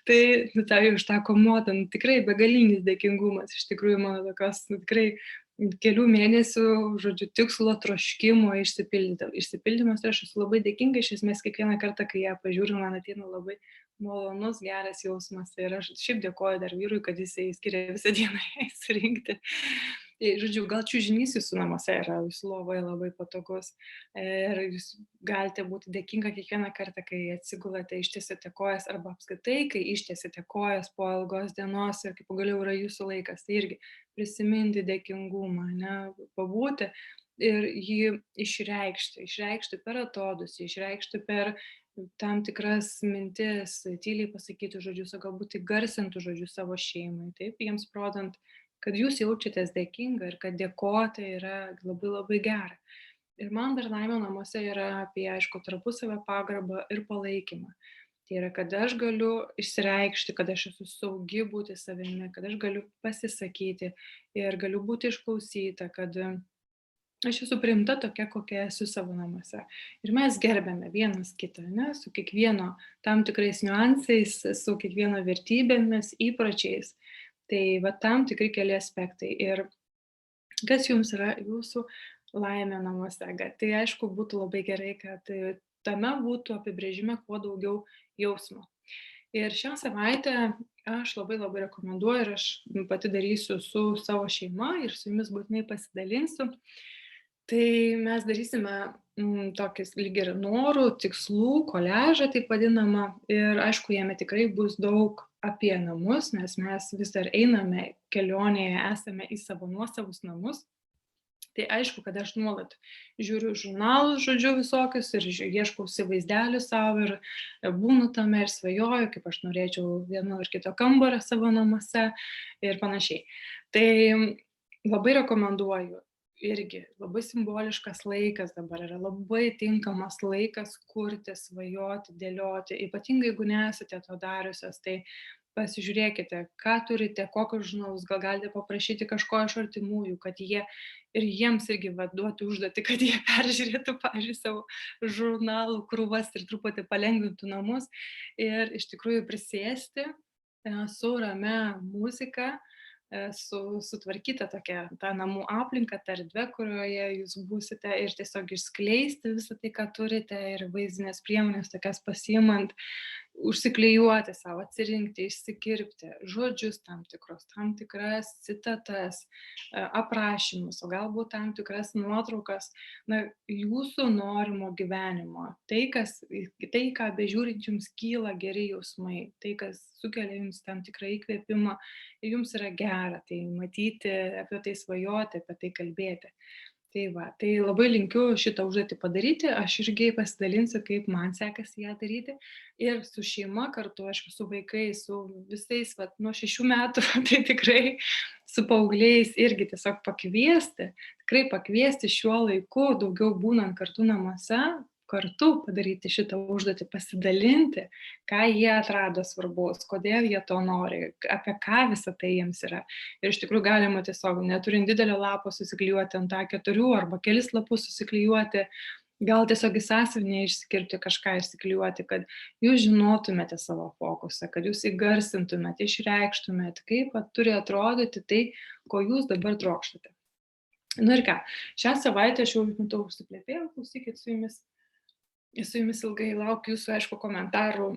tai tai už tą komodą tikrai begalinis dėkingumas, iš tikrųjų mano tokios tikrai kelių mėnesių, žodžiu, tikslo troškimo išsipildymas, tai aš esu labai dėkinga, iš esmės kiekvieną kartą, kai ją pažiūriu, man ateina labai malonus, geras jausmas ir aš šiaip dėkoju dar vyrui, kad jisai skiria visą dieną jai surinkti. Tai, žodžiu, gal čiužinys jūsų namuose yra, jūsų lovoje labai patogus ir jūs galite būti dėkinga kiekvieną kartą, kai atsigulate, ištiesite kojas arba apskritai, kai ištiesite kojas po ilgos dienos ir kai pagaliau yra jūsų laikas, tai irgi prisiminti dėkingumą, ne, pabūti ir jį išreikšti per atodūsį, išreikšti per tam tikras mintis, tyliai pasakyti žodžius, o galbūt įgarsintų žodžius savo šeimai, taip, jiems rodant, kad jūs jaučiatės dėkinga ir kad dėkoti yra labai labai gera. Ir man dar laimė namuose yra apie, aišku, tarpusavio pagarbą ir palaikymą. Tai yra, kad aš galiu išsireikšti, kad aš esu saugi būti savimi, kad aš galiu pasisakyti ir galiu būti išklausyta, kad aš esu priimta tokia, kokia esu savo namuose. Ir mes gerbėme vienas kitą, ne, su kiekvieno tam tikrais niuansais, su kiekvieno vertybėmis, įpročiais. Tai va tam tikri keli aspektai. Ir kas jums yra jūsų laimė namuose? Tai aišku, būtų labai gerai, kad tame būtų apibrėžime kuo daugiau jausmo. Ir šią savaitę aš labai labai rekomenduoju ir aš pati darysiu su savo šeima ir su jumis būtinai pasidalinsiu. Tai mes darysime, tokius lyg ir norų, tikslų koliažą taip vadinamą ir aišku, jame tikrai bus daug apie namus, nes mes vis dar einame kelionėje, esame į savo nuosavus namus. Tai aišku, kad aš nuolat žiūriu žurnalus, žodžiu, visokius ir ieškausi vaizdelių sau ir būnu tame ir svajoju, kaip aš norėčiau vieno ar kito kambario savo namuose ir panašiai. Tai labai rekomenduoju. Irgi labai simboliškas laikas dabar yra, labai tinkamas laikas kurti, svajoti, dėlioti, ypatingai jeigu nesate to dariusios, tai pasižiūrėkite, ką turite, kokius žurnalus, gal galite paprašyti kažko iš artimųjų, kad jie ir jiems irgi va, duoti užduotį, kad jie peržiūrėtų, pavyzdžiui, savo žurnalų krūvas ir truputį palengvintų namus ir iš tikrųjų prisėsti su ramia muzika, sutvarkyta tokia ta namų aplinka, ta erdvė, kurioje jūs būsite ir tiesiog išskleisti visą tai, ką turite ir vaizdinės priemonės tokias pasiimant, užsiklijuoti sau, atsirinkti, išsikirpti žodžius tam tikras citatas, aprašymus, o galbūt tam tikras nuotraukas, na, jūsų norimo gyvenimo. Tai, ką bežiūrint jums kyla geri jausmai, tai, kas sukelia jums tam tikrą įkvėpimą ir jums yra gera, tai matyti, apie tai svajoti, apie tai kalbėti. Tai va, tai labai linkiu šitą užduotį padaryti, aš irgi pasidalinsiu, kaip man sekasi ją daryti ir su šeima kartu, aišku, su vaikais, su visais, vat, nuo 6 metų, tai tikrai su paaugliais irgi tiesiog pakviesti, tikrai pakviesti šiuo laiku, daugiau būnant kartu namuose, kartu padaryti šitą užduotį, pasidalinti, ką jie atrado svarbaus, kodėl jie to nori, apie ką visa tai jiems yra. Ir iš tikrųjų galima tiesiog, neturint didelio lapo, susiklijuoti ant A4 arba kelis lapus susiklijuoti, gal tiesiog į sąsiuvinį išskirpti kažką išsiklijuoti, kad jūs žinotumėte savo fokusą, kad jūs įgarsintumėte, išreikštumėte, kaip turi atrodyti tai, ko jūs dabar trokštate. Nu ir ką, šią savaitę aš jau matau užsiplepėjau, klausykit su jumis ilgai laukiu jūsų, aišku, komentarų